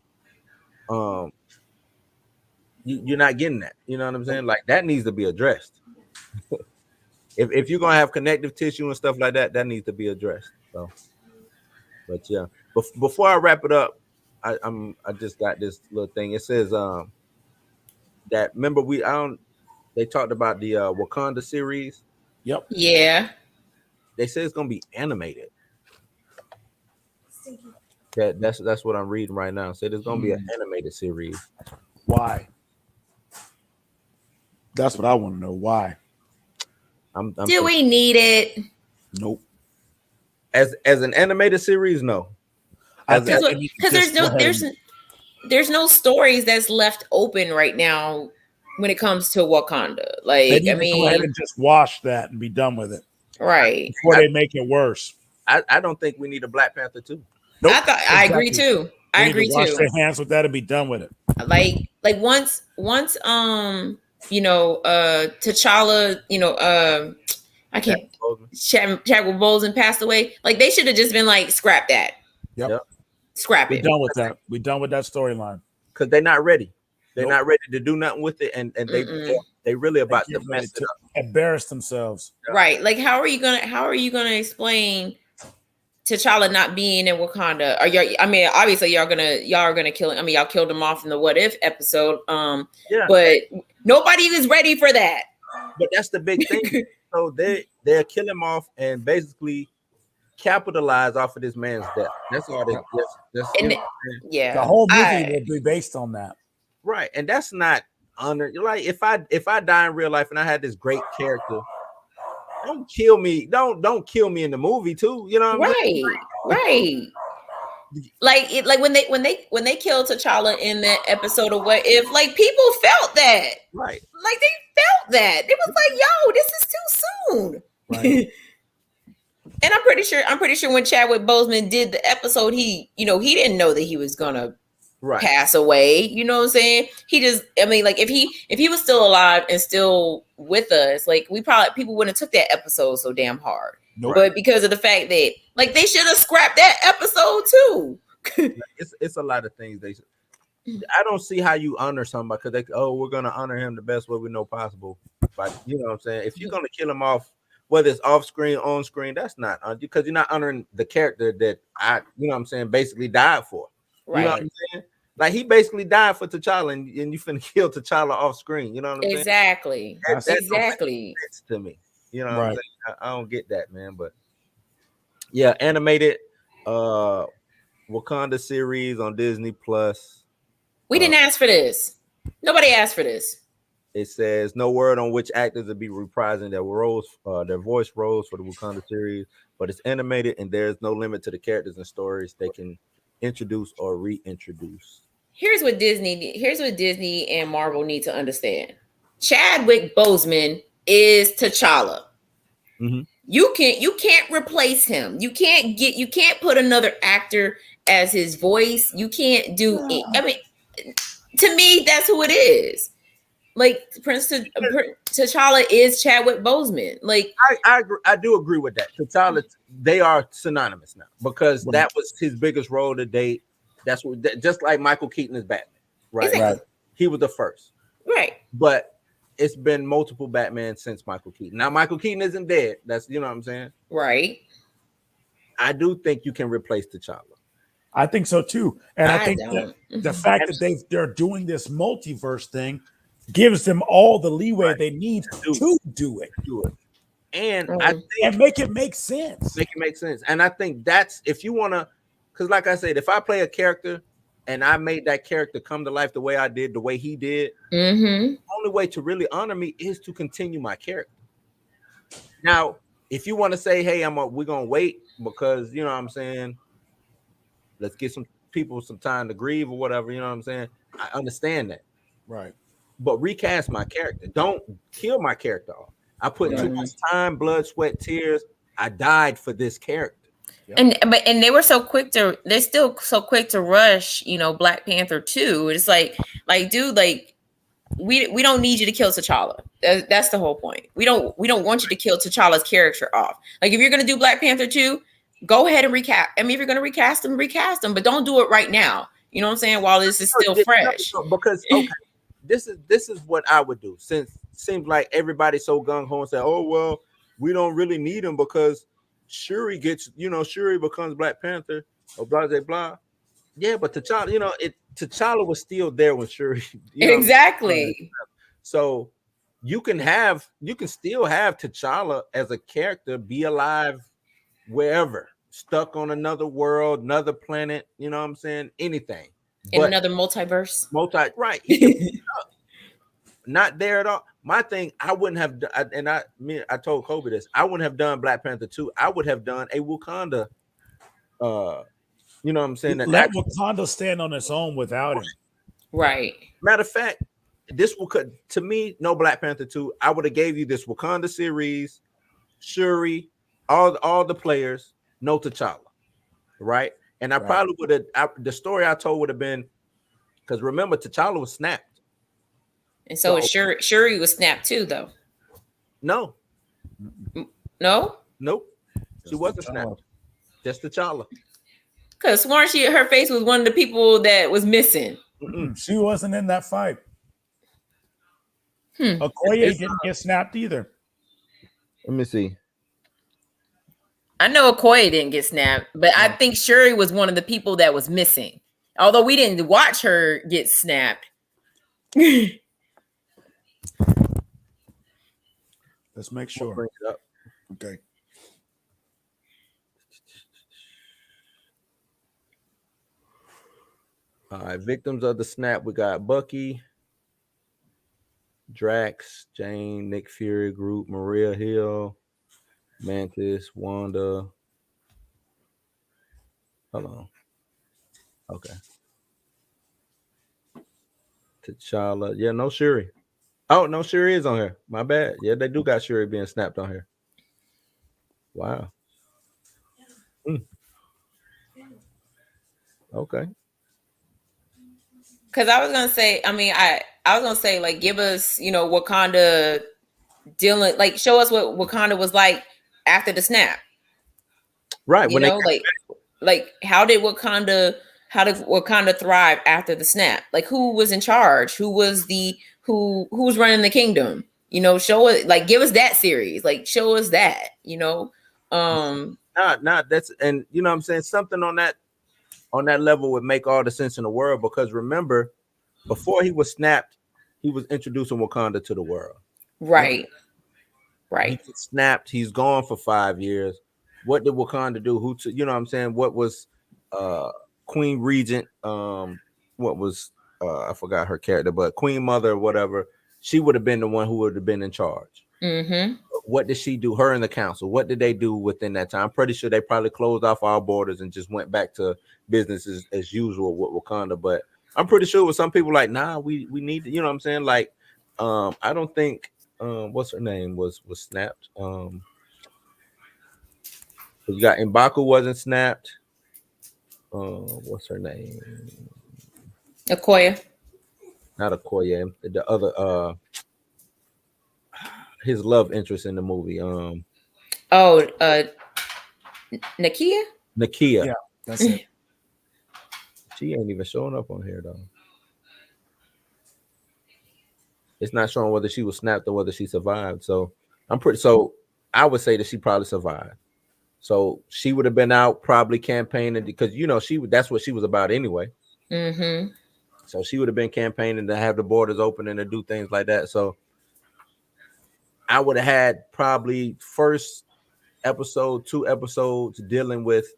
You're not getting that. You know what I'm saying? Like, that needs to be addressed. If you're gonna have connective tissue and stuff like that, that needs to be addressed. So, but yeah. Before I wrap it up, I just got this little thing. It says that, remember, they talked about the Wakanda series. Yep. Yeah. They say it's gonna be animated. That's what I'm reading right now. Said it's gonna be an animated series. Why? That's what I want to know. Why? Do we need it? Nope. As an animated series, no. I As think a- they need to Because just go ahead and- there's no stories that's left open right now when it comes to Wakanda. they Like, need I to go ahead mean, and just wash that and be done with it right. before they make it worse. I don't think we need a Black Panther 2. Nope, I agree exactly. too. They I need agree to wash too. their hands with that and be done with it. Like once T'Challa, I can't Chadwick Boseman passed away. Like they should have just been like, scrap that. Yep. Scrap We're it. done with that. We're done with that storyline. Because they're not ready. They're Nope. not ready to do nothing with it, and they really about They to get ready mess it up. embarrass themselves. Right. Like how are you gonna explain T'Challa not being in Wakanda? Obviously y'all are gonna kill him. I mean, y'all killed him off in the What If episode. Yeah. But nobody was ready for that. But that's the big thing. So they'll kill him off and basically capitalize off of this man's death. That's all they. That's And yeah, The whole movie will be based on that. right, and that's not honor. Like if I die in real life and I had this great character, don't kill me. Don't kill me in the movie too. You know what I'm saying? Right. Like when they killed T'Challa in that episode of What If, like people felt that. Right. Like they felt that. It was like, yo, this is too soon. Right. And I'm pretty sure when Chadwick Boseman did the episode, he didn't know that he was gonna Right. pass away. You know what I'm saying? He just, I mean, like if he was still alive and still with us, like people wouldn't have took that episode so damn hard. Nope. But because of the fact that like they should have scrapped that episode too. It's a lot of things they. I don't see how you honor somebody because we're gonna honor him the best way we know possible. But you know what I'm saying? If you're gonna kill him off, whether it's off screen, on screen, that's not because you're not honoring the character that you know what I'm saying, basically died for. Right. You know what I'm saying? Like he basically died for T'Challa, and you finna kill T'Challa off screen. You know what I'm saying? Exactly. That don't Exactly. make sense to me. You know what Right. I'm saying? I don't get that, man. But yeah, animated Wakanda series on Disney Plus. We didn't ask for this. Nobody asked for this. It says no word on which actors will be reprising their voice roles for the Wakanda series, but it's animated and there's no limit to the characters and stories they can introduce or reintroduce. Here's what Disney and Marvel need to understand. Chadwick Boseman is T'Challa. Mhm. You can't replace him. You can't put another actor as his voice. You can't do it. I mean, to me, that's who it is. Like T'Challa is Chadwick Boseman. Like I agree, I do agree with that. T'Challa, they are synonymous now because Right. that was his biggest role to date. That's what just like Michael Keaton is Batman, right? Exactly. Right. He was the first, right. but it's been multiple Batman since Michael Keaton. Now Michael Keaton isn't dead. That's you know what I'm saying. Right. I do think you can replace T'Challa. I think so too. And I think don't. the fact that they're doing this multiverse thing gives them all the leeway they need to do it Do it, and Mhm. I think and make it make sense. make it make sense. And I think that's if you want to, because like I said, if I play a character and I made that character come to life the way I did, the way he did, Mm-hmm. the only way to really honor me is to continue my character. Now, if you want to say, hey, we're gonna wait because you know what I'm saying, let's get some people some time to grieve or whatever, you know what I'm saying. I understand that. Right. But recast my character. Don't kill my character off. I put too Right. much time, blood, sweat, tears. I died for this character. And they're still so quick to rush, Black Panther 2. It's like dude, like we don't need you to kill T'Challa. That's the whole point. We don't want you to kill T'Challa's character off. Like if you're gonna do Black Panther 2, go ahead and recast. I mean, if you're gonna recast him, but don't do it right now. You know what I'm saying? While this is still fresh. Because okay, this is what I would do. Since it seems like everybody's so gung ho and say, oh well, we don't really need him because Shuri becomes Black Panther or blah blah blah. Yeah, but T'Challa, T'Challa was still there when Shuri. Exactly. So you can still have T'Challa as a character be alive wherever, stuck on another world, another planet. You know what I'm saying? Anything. In But another multiverse. right. Not there at all. My thing, I wouldn't have done, and I told Kobe this. I wouldn't have done Black Panther 2. I would have done a Wakanda You know what I'm saying? And Let Wakanda stand on its own without him. Right. matter of fact, this will cut to me. No Black Panther 2. I would have gave you this Wakanda series, Shuri, all the players, no T'Challa, right? And I probably would have. The story I told would have been because remember T'Challa was snapped. And so Shuri was snapped too, though. No, No, nope, she wasn't snapped. Just T'Challa. because sworn her face was one of the people that was missing. She wasn't in that fight. Okoye didn't get snapped either. Let me see. I know Okoye didn't get snapped, but I think Shuri was one of the people that was missing. Although we didn't watch her get snapped. Let's make sure. Bring it up. Okay. All right, victims of the snap. We got Bucky, Drax, Jane, Nick Fury, Groot, Maria Hill, Mantis, Wanda. Hold on. Okay. T'Challa. Yeah, no Shuri. Oh, no, Shuri is on here. My bad. Yeah, they do got Shuri being snapped on here. Wow. Okay. Because I was gonna say, I was gonna say, like, give us, Wakanda dealing, like, show us what Wakanda was like after the snap. Right. You know, like how did Wakanda thrive after the snap? Like, who was in charge? Who was who's running the kingdom? Show it, like, give us that series. Like, show us that, that's, and you know what I'm saying, something on that level would make all the sense in the world, because remember, before he was snapped, he was introducing Wakanda to the world. Right. He snapped, he's gone for 5 years. What did Wakanda do? You know what I'm saying? What was Queen Regent? What was I forgot her character, but Queen Mother or whatever, she would have been the one who would have been in charge. Mm-hmm. What did she do? Her and the council, what did they do within that time? I'm pretty sure they probably closed off our borders and just went back to business as usual with Wakanda. But I'm pretty sure with some people like, nah, we need to, you know what I'm saying? Like, I don't think what's her name was snapped. You got M'Baku wasn't snapped. What's her name? Okoye. Not Okoye. The other his love interest in the movie. Nakia. Yeah, that's it. She ain't even showing up on here though. It's not showing whether she was snapped or whether she survived. So I would say that she probably survived. So she would have been out probably campaigning, because that's what she was about anyway. Mm-hmm. So she would have been campaigning to have the borders open and to do things like that. So I would have had probably first episode, 2 episodes dealing with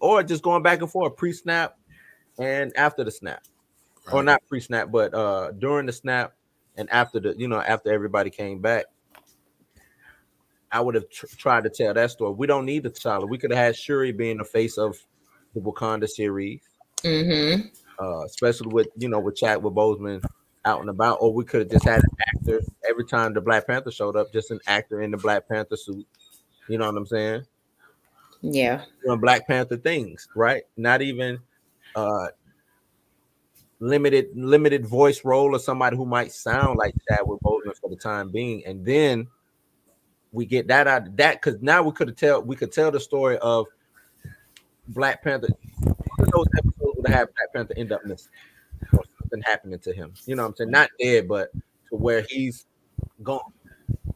or just going back and forth, pre-snap and after the snap. Right. Or not pre-snap, but during the snap and after after everybody came back. I would have tried to tell that story. We don't need the T'Challa. We could have had Shuri being the face of the Wakanda series. Mm-hmm. Especially with Chadwick Boseman out and about, or we could have just had an actor every time the Black Panther showed up, just an actor in the Black Panther suit. You know what I'm saying? Yeah. Doing Black Panther things, right? Not even limited voice role or somebody who might sound like Chadwick Boseman for the time being, and then we get that out of that, because now we could tell the story of Black Panther. Those episodes would have Black Panther end up missing or something happening to him. You know what I'm saying? Not dead, but to where he's gone.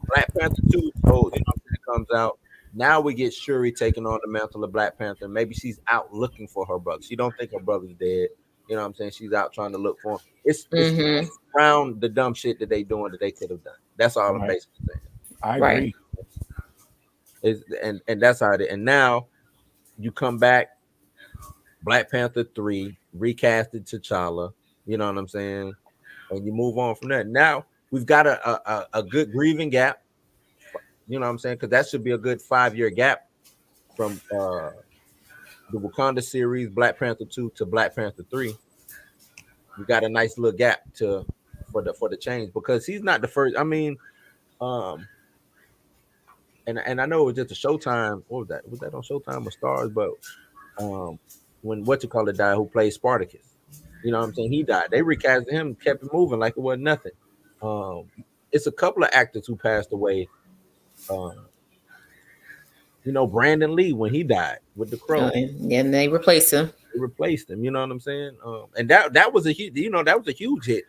Black Panther 2, so it comes out. Now we get Shuri taking on the mantle of Black Panther. Maybe she's out looking for her brother. She don't think her brother's dead. You know what I'm saying? She's out trying to look for him. It's around the dumb shit that they doing that they could have done. That's all I'm basically saying. I agree. And that's how it is. And now you come back, Black Panther 3, recasted T'Challa, you know what I'm saying? And you move on from that. Now we've got a good grieving gap, you know what I'm saying? Because that should be a good 5-year gap from the Wakanda series, Black Panther 2 to Black Panther 3, we got a nice little gap for the change because he's not the first. I mean, and I know it was just a Showtime. What was that? Was that on Showtime or Stars? But when what you call it died, who played Spartacus, you know what I'm saying? He died. They recast him, kept it moving like it wasn't nothing. It's a couple of actors who passed away. You know, Brandon Lee when he died with The Crow, and they replaced him. they replaced him. You know what I'm saying? And that was a huge, that was a huge hit.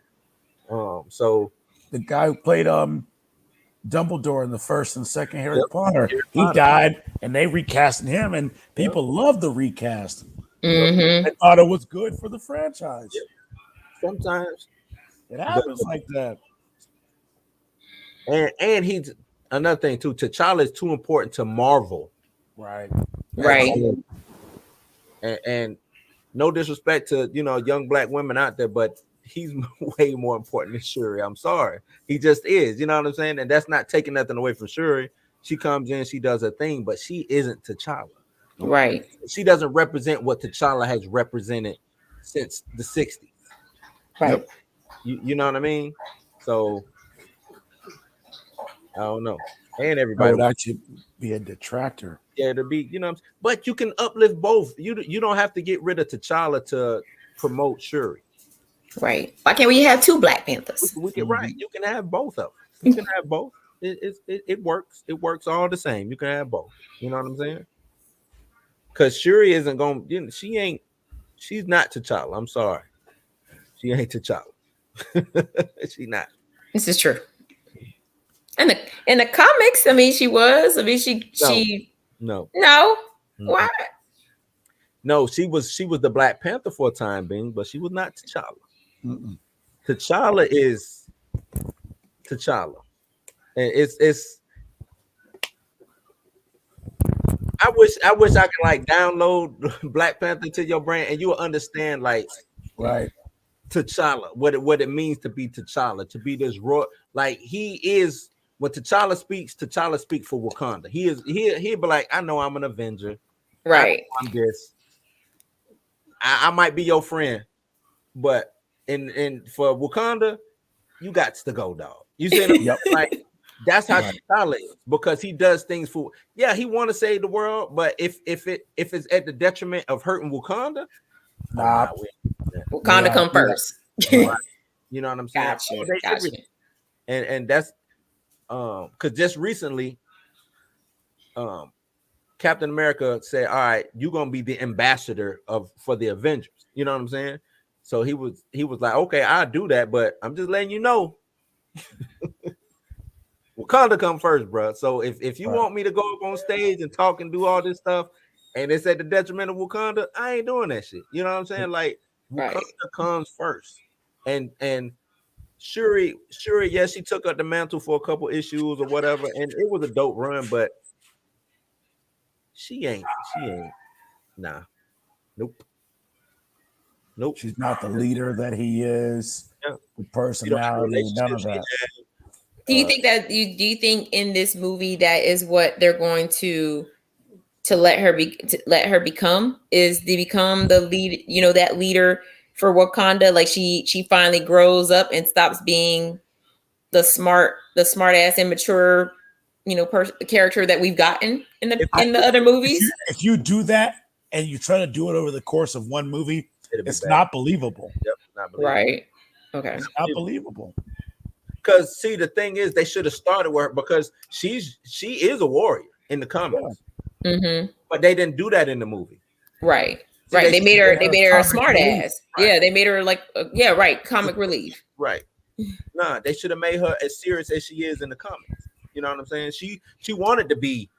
So The guy who played Dumbledore in the first and second Harry Yep. Potter, Harry he Potter. died, and they recasted him, and people loved the recast. Mm-hmm. They thought it was good for the franchise. sometimes, It happens like that. and he's another thing too. T'Challa is too important to Marvel. Right. Right. And no disrespect to young black women out there, but he's way more important than Shuri. I'm sorry, he just is. You know what I'm saying? And that's not taking nothing away from Shuri. She comes in, she does her thing, but she isn't T'Challa. Right. She doesn't represent what T'Challa has represented since the 60s. Right. You know what I mean? So I don't know. And I everybody would actually be a detractor. yeah, to be, but you can uplift both. You don't have to get rid of T'Challa to promote Shuri. Right. Why can't we have two Black Panthers? We can right. You can have both of them. You can have both. It works. It works all the same. You can have both. You know what I'm saying? Because Shuri isn't going. She's not T'Challa. I'm sorry. She ain't T'Challa. She not. This is true. And in the comics, I mean, she was. I mean, she No. Why? No, she was the Black Panther for a time being, but she was not T'Challa. Mm-mm. T'Challa is T'Challa, and it's. I wish I could like download Black Panther to your brain, and you will understand like Right. T'Challa, what it means to be T'Challa, to be this raw. Like he is when T'Challa speaks for Wakanda. He'll be like, I know I'm an Avenger. Right. I'm this. I might be your friend, but in for Wakanda, you got to go, dog. You see, Yep. like that's how Right. T'Challa is because he does things for. Yeah, he want to save the world, but if it's at the detriment of hurting Wakanda, Nah. Wakanda Yeah, come yeah. first. you know what I'm saying? Gotcha. They- Gotcha. and that's because just recently, Captain America said, "All right, you're gonna be the ambassador for the Avengers." You know what I'm saying? So he was like, "Okay, I'll do that, but I'm just letting you know, Wakanda come first, bro. So if you Right. want me to go up on stage and talk and do all this stuff, and it's at the detriment of Wakanda, I ain't doing that shit. You know what I'm saying? Like Wakanda Right. comes first, and Shuri, yes, she took up the mantle for a couple issues or whatever, and it was a dope run, but she ain't, nah, nope. She's not the leader that he is. Yeah. The personality, none of that. Do you think that do you think in this movie that is what they're going to let her become is to become the lead, that leader for Wakanda? Like she finally grows up and stops being the smart ass immature, character that we've gotten in the other movies. If you do that and you try to do it over the course of one movie, It'll be it's bad. not believable. Yep, not believable. Right. Okay. It's not believable. Because see, the thing is, they should have started with her because she is a warrior in the comics, Mm-hmm. but they didn't do that in the movie. Right. See, Right. They made her a comic smart relief. ass. Yeah. They made her like right. Comic relief. Right? Nah, they should have made her as serious as she is in the comics. You know what I'm saying? She wanted to be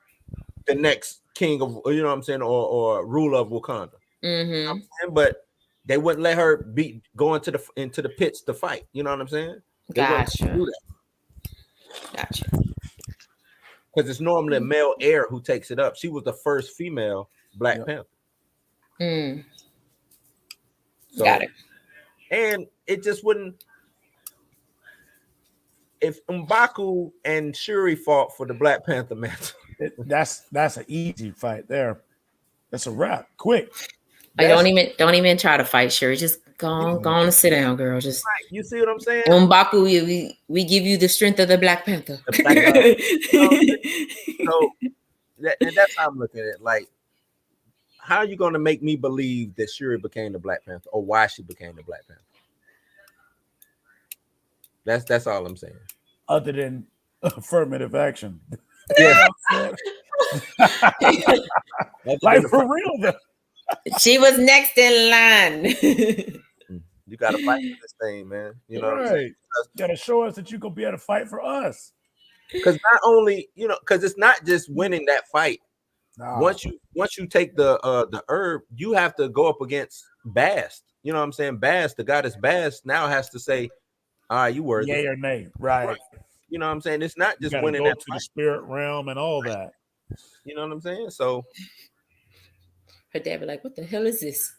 the next king of, you know what I'm saying, or ruler of Wakanda. Mm-hmm. But they wouldn't let her go into the pits to fight. You know what I'm saying? They wouldn't Gotcha. do that. Gotcha. Because it's normally a male heir who takes it up. She was the first female Black Yep. Panther. Mm. So, Got it. and it just wouldn't. If M'Baku and Shuri fought for the Black Panther mantle, That's an easy fight there. That's a wrap. Quick. Like, don't even try to fight, Shuri. Just go on and sit down, girl. Just Right. You see what I'm saying? M'Baku, we give you the strength of the Black Panther. The Black Panther. So that's how I'm looking at it. Like, how are you going to make me believe that Shuri became the Black Panther, or why she became the Black Panther? That's all I'm saying. Other than affirmative action. Yeah. Like for real though. She was next in line. You got to fight for this thing, man. You know what I'm saying? You got to show us that you're going to be able to fight for us. Because not only, because it's not just winning that fight. Nah. Once you take the herb, you have to go up against Bast. You know what I'm saying? Bast, the goddess Bast, now has to say, all right, you worthy. Yay or nay. Right. You know what I'm saying? It's not just winning go that to fight. the spirit realm and all that. You know what I'm saying? So her dad be like, what the hell is this?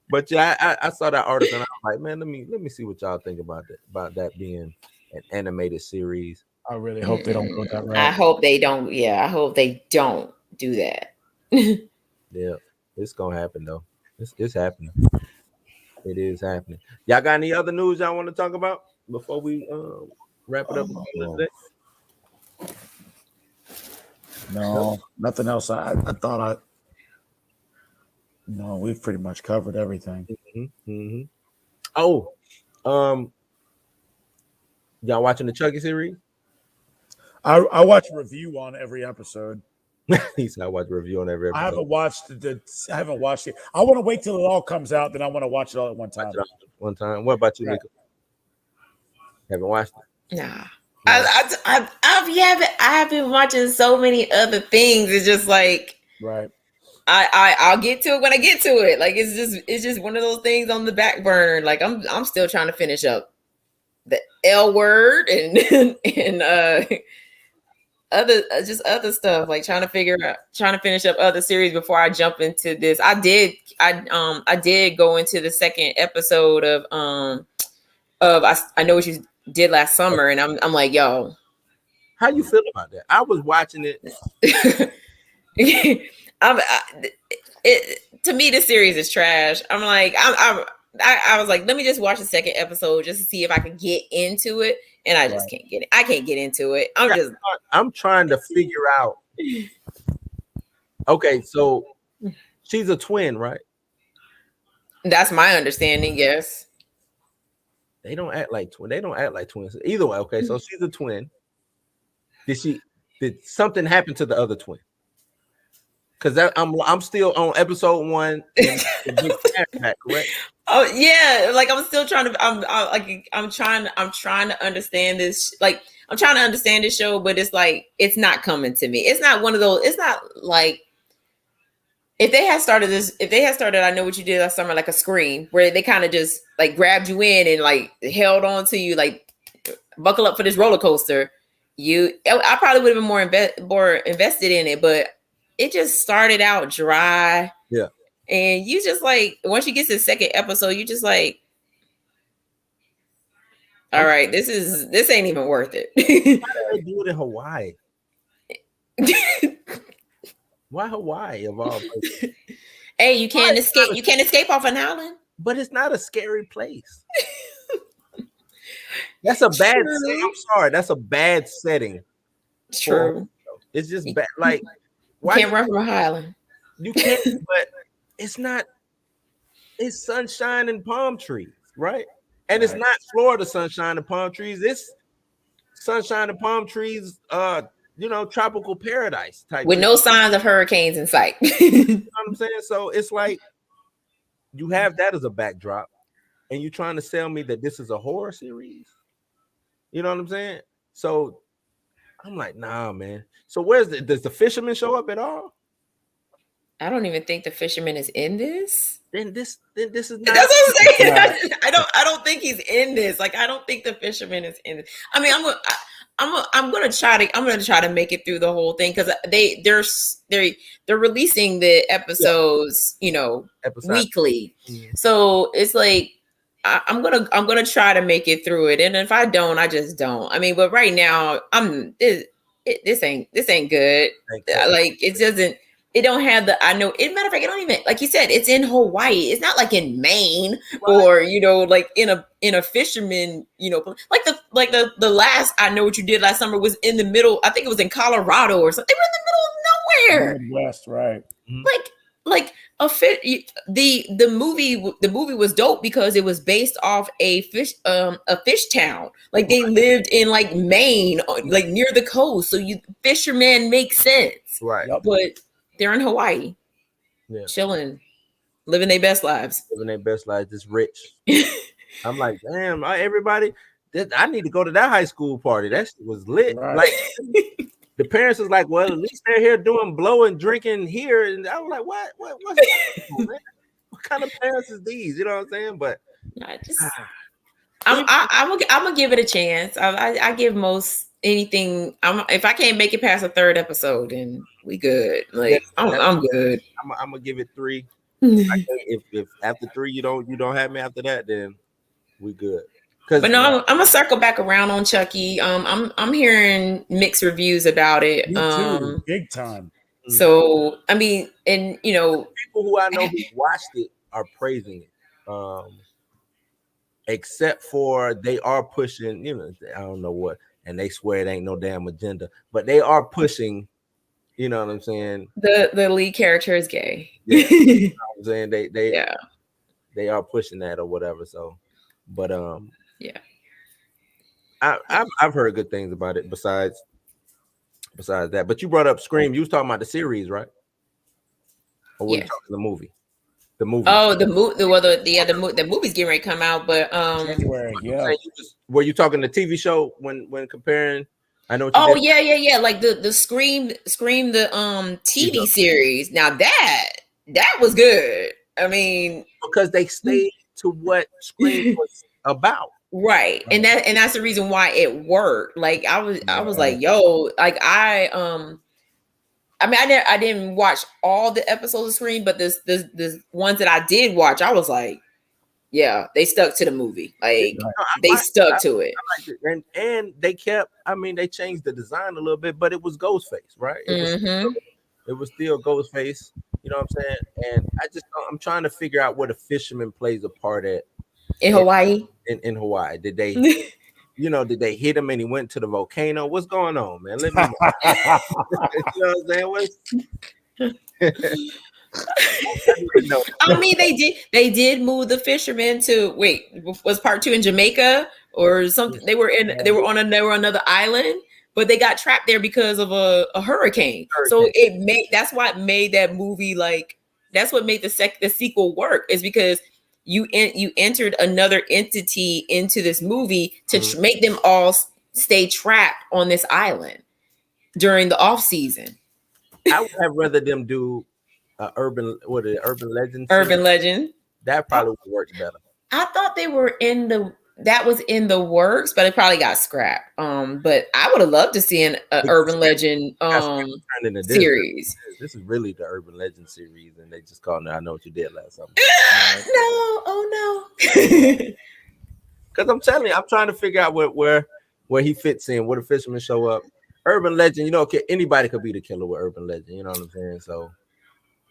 But yeah, I saw that article and I was like, man, let me see what y'all think about that being an animated series. I really hope they don't go that route. I hope they don't. Yeah, I hope they don't do that. Yeah, it's gonna happen though. It's happening. It is happening. Y'all got any other news y'all want to talk about before we wrap it up? No, nothing else. I thought No, we've pretty much covered everything. Mm-hmm, mm-hmm. Oh, y'all watching the Chucky series? I watch a review on every episode. He said I watch a review on every episode. I haven't watched it. I want to wait till it all comes out, then I want to watch it all at one time. What about you, Nico? Haven't watched it? Nah. I've been watching so many other things. It's just like right. I'll get to it when I get to it. Like it's just one of those things on the back burner. Like I'm still trying to finish up the L Word and other stuff, like trying to finish up other series before I jump into this. I did go into the second episode of I Know What You Did Last Summer, and I'm like, yo, how you feel about that? I was watching it. To me, this series is trash. I'm like, I was like, let me just watch the second episode just to see if I can get into it, and I just can't get it. I can't get into it. I'm trying to figure out. Okay, so she's a twin, right? That's my understanding. Yes. They don't act like twins. They don't act like twins. Either way, okay. So she's a twin. Did something happen to the other twin? Because I'm still on episode 1. Correct? Oh yeah, like I'm still trying to. I'm trying to understand this. Like I'm trying to understand this show, but it's like it's not coming to me. It's not one of those. It's not like if they had started I Know What You Did Last Summer, like a Scream, where they kind of just like grabbed you in and like held on to you, like buckle up for this roller coaster. I probably would have been more invested in it, but it just started out dry. Yeah. And you just like, once you get to the second episode, you just like, all right, this ain't even worth it. Why do they do it in Hawaii? Why Hawaii of all places? Hey, you can't escape. You can't escape off an island. But it's not a scary place. That's a bad setting. I'm sorry. That's a bad setting. True. It's just bad. Like, why you can't run from a highland? You can't, but it's not. It's sunshine and palm trees, right? And it's not Florida sunshine and palm trees. It's sunshine and palm trees. Tropical paradise type with no signs of hurricanes in sight. You know what I'm saying? So it's like you have that as a backdrop, and you're trying to sell me that this is a horror series. You know what I'm saying? So I'm like, nah, man. So does the fisherman show up at all? I don't even think the fisherman is in this. Then this is not. That's what I'm saying. I don't think he's in this. Like, I don't think the fisherman is in this. I mean, I'm gonna try to make it through the whole thing because they're releasing the episodes, weekly. Mm-hmm. So it's like I'm gonna try to make it through it, and if I don't, I just don't. I mean, but right now this ain't good. Like it don't have the, I know it, matter of fact, it don't even, like you said, it's in Hawaii. It's not like in Maine, right? Or like in a fisherman, like the last I Know What You Did Last Summer was in the middle. I think it was in Colorado or something. They were in the middle of nowhere. Midwest, right? Like a fit. The movie was dope because it was based off a fish town. Like they lived in like Maine, like near the coast. So fishermen make sense, right? But they're in Hawaii, chilling, living their best lives. Just rich. I'm like, damn, everybody. I need to go to that high school party. That shit was lit. Right. Like the parents was like, well, at least they're here doing blow and drinking here. And I was like, what's on, man? What kind of parents is these? You know what I'm saying? But I'm gonna give it a chance. I give most anything. If I can't make it past the third episode, then we good. Like I'm good. I'm gonna give it 3. If after 3 you don't have me after that, then we good. But no, I'm gonna circle back around on Chucky. I'm hearing mixed reviews about it. Me too, big time. So I mean, and people who I know who watched it are praising it. Except for they are pushing, I don't know what, and they swear it ain't no damn agenda, but they are pushing, you know what I'm saying? The lead character is gay. Yeah, you know what I'm saying? They are pushing that or whatever. So, but yeah, I've heard good things about it besides that. But you brought up Scream. You was talking about the series, right? Or were you talking the movie? The movie. Oh, the movie's getting ready to come out, but January, yeah. Were you talking the TV show when comparing? I know. What you did. Yeah. Like the Scream the TV series. Now that was good. I mean, because they stayed to what Scream was about. Right. And that's the reason why it worked. Like I was like, yo, like I mean, I didn't watch all the episodes of Scream, but this ones that I did watch, I was like, yeah, they stuck to the movie. Like they stuck to it. And they kept, I mean, they changed the design a little bit, but it was Ghostface, right? It was still Ghostface, you know what I'm saying? And I'm trying to figure out where the fisherman plays a part in Hawaii. In Hawaii. Did they did they hit him and he went to the volcano? What's going on, man? Let me know. You know what I'm saying? I mean, they did move the fishermen to was part 2 in Jamaica or something? They were on another island, but they got trapped there because of a hurricane. So that's why it made that movie, like that's what made the sequel work, is because you entered another entity into this movie to make them all stay trapped on this island during the off season. I would have rather them do urban legend. Urban Legend. That probably would work better. I thought they were that was in the works, but it probably got scrapped. But I would have loved to see an Urban Legend series. This is really the Urban Legend series, and they just called it I Know What You Did Last Summer. No. Because I'm telling you, I'm trying to figure out where he fits in, where the fishermen show up. Urban Legend, anybody could be the killer with Urban Legend. You know what I'm saying? So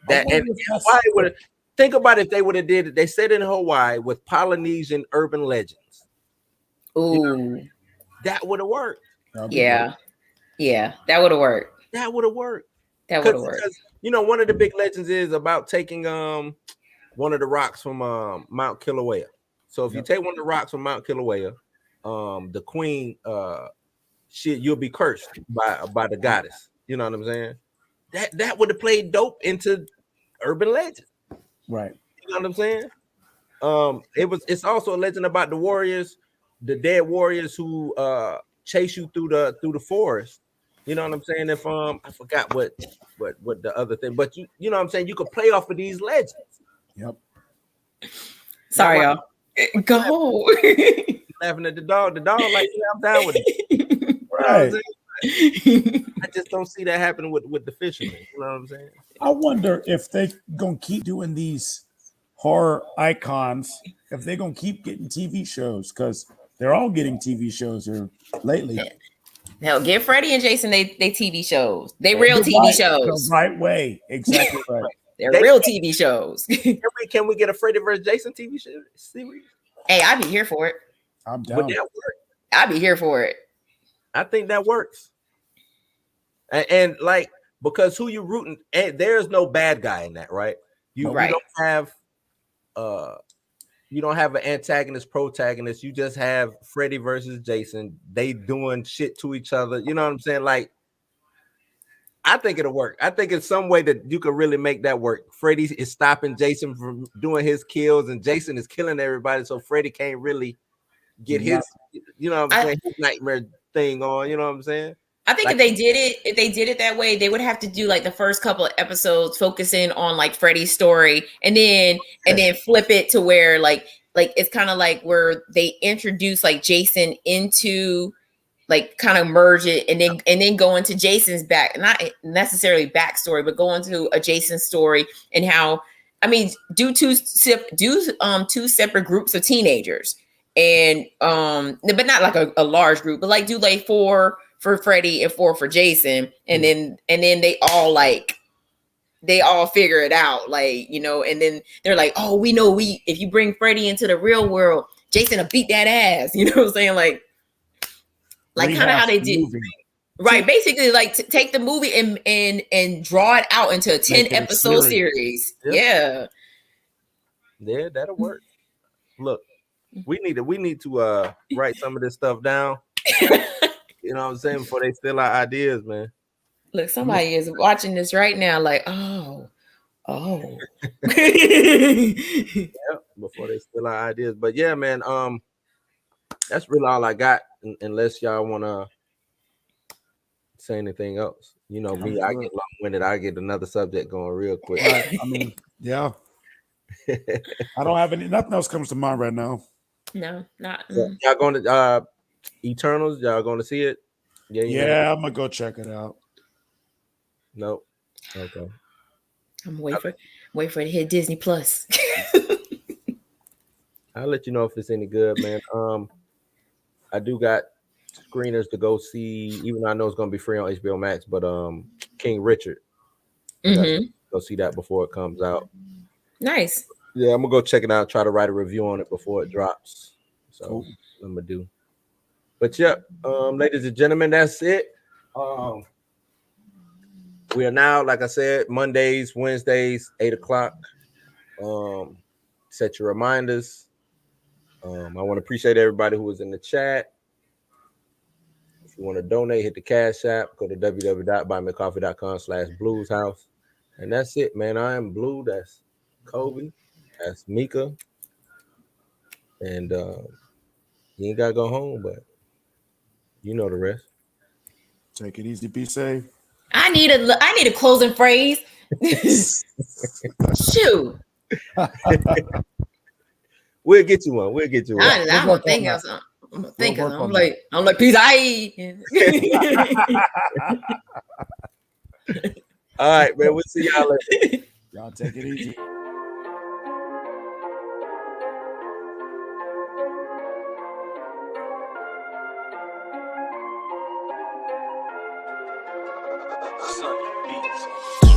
that and why would think about if they would have did it. They said in Hawaii with Polynesian urban legends. Ooh, that would have worked. Yeah, that would have worked. That would have worked. Because one of the big legends is about taking one of the rocks from Mount Kilauea. So if you take one of the rocks from Mount Kilauea, the queen you'll be cursed by the goddess. You know what I'm saying? That would have played dope into urban legend. Right. You know what I'm saying? It's also a legend about the warriors, the dead warriors who chase you through the forest. You know what I'm saying? If I forgot what the other thing, but you know what I'm saying, you could play off of these legends. Yep. Sorry, y'all. Go. Laughing at the dog. The dog like, yeah, I'm down with it. Right. I just don't see that happening with the fishermen. You know what I'm saying? I wonder if they gonna keep doing these horror icons, if they're gonna keep getting TV shows, because they're all getting TV shows here lately. Hell, give Freddie and Jason they TV shows. They Yeah, real The TV right- shows. the right way. Exactly right. They're They- real TV shows. Can we get a Freddy versus Jason TV series? Hey, I'd be here for it. I'm Would down. that work? I'd be here for it. I think that works. And like, because who you rooting, and there's no bad guy in that, right? You Right. you don't have an antagonist, protagonist. You just have Freddy versus Jason. They doing shit to each other. You know what I'm saying? Like, I think it'll work. I think it's some way that you could really make that work. Freddy is stopping Jason from doing his kills, and Jason is killing everybody. So Freddy can't really get his, you know what I'm saying, his nightmare thing on. You know what I'm saying? I think Like- if they did it that way, they would have to do like the first couple of episodes focusing on like Freddy's story, and then flip it to where like it's kind of like where they introduce like Jason into like kind of merge it and then go into Jason's not necessarily backstory, but go into a Jason story and how, I mean, do two separate groups of teenagers, and but not like a large group, but like do like 4 for Freddy and 4 for Jason, and then they all figure it out, like, you know, and then they're like, oh, we know if you bring Freddy into the real world, Jason will beat that ass, you know what I'm saying, like kind of how they did, right? Basically, like take the movie and draw it out into a 10 episode series. Yeah, that'll work. Look, we need to write some of this stuff down. You know what I'm saying? Before they steal our ideas, man. Look, somebody is watching this right now, like, oh. Yeah, before they steal our ideas. But yeah, man, that's really all I got. Unless y'all want to say anything else. You know me, I get long-winded. I get another subject going real quick. I mean, yeah. I don't have nothing else comes to mind right now. No, not. So, y'all going to Eternals? Y'all going to see it? Yeah, I'm gonna go check it out. Nope. Okay. I'm wait for it to hit Disney Plus. I'll let you know if it's any good, man. I do got screeners to go see, even though I know it's gonna be free on HBO Max, but King Richard. Go see that before it comes out. Nice. Yeah, I'm gonna go check it out, try to write a review on it before it drops. So Cool. I'm gonna do. But yeah, ladies and gentlemen, that's it. We are now, like I said, Mondays, Wednesdays, 8:00. Set your reminders. I want to appreciate everybody who was in the chat. If you want to donate, hit the Cash App. Go to www.buymeacoffee.com/blueshouse. And that's it, man. I am Blue. That's Kobe. That's Mika. And you ain't gotta go home, but you know the rest. Take it easy, be safe. I need a closing phrase. Shoot. We'll get you one. We'll get you one. I'm gonna think of something. I'm like peace. All right, man. We'll see y'all later. Y'all take it easy. Sunny Beats.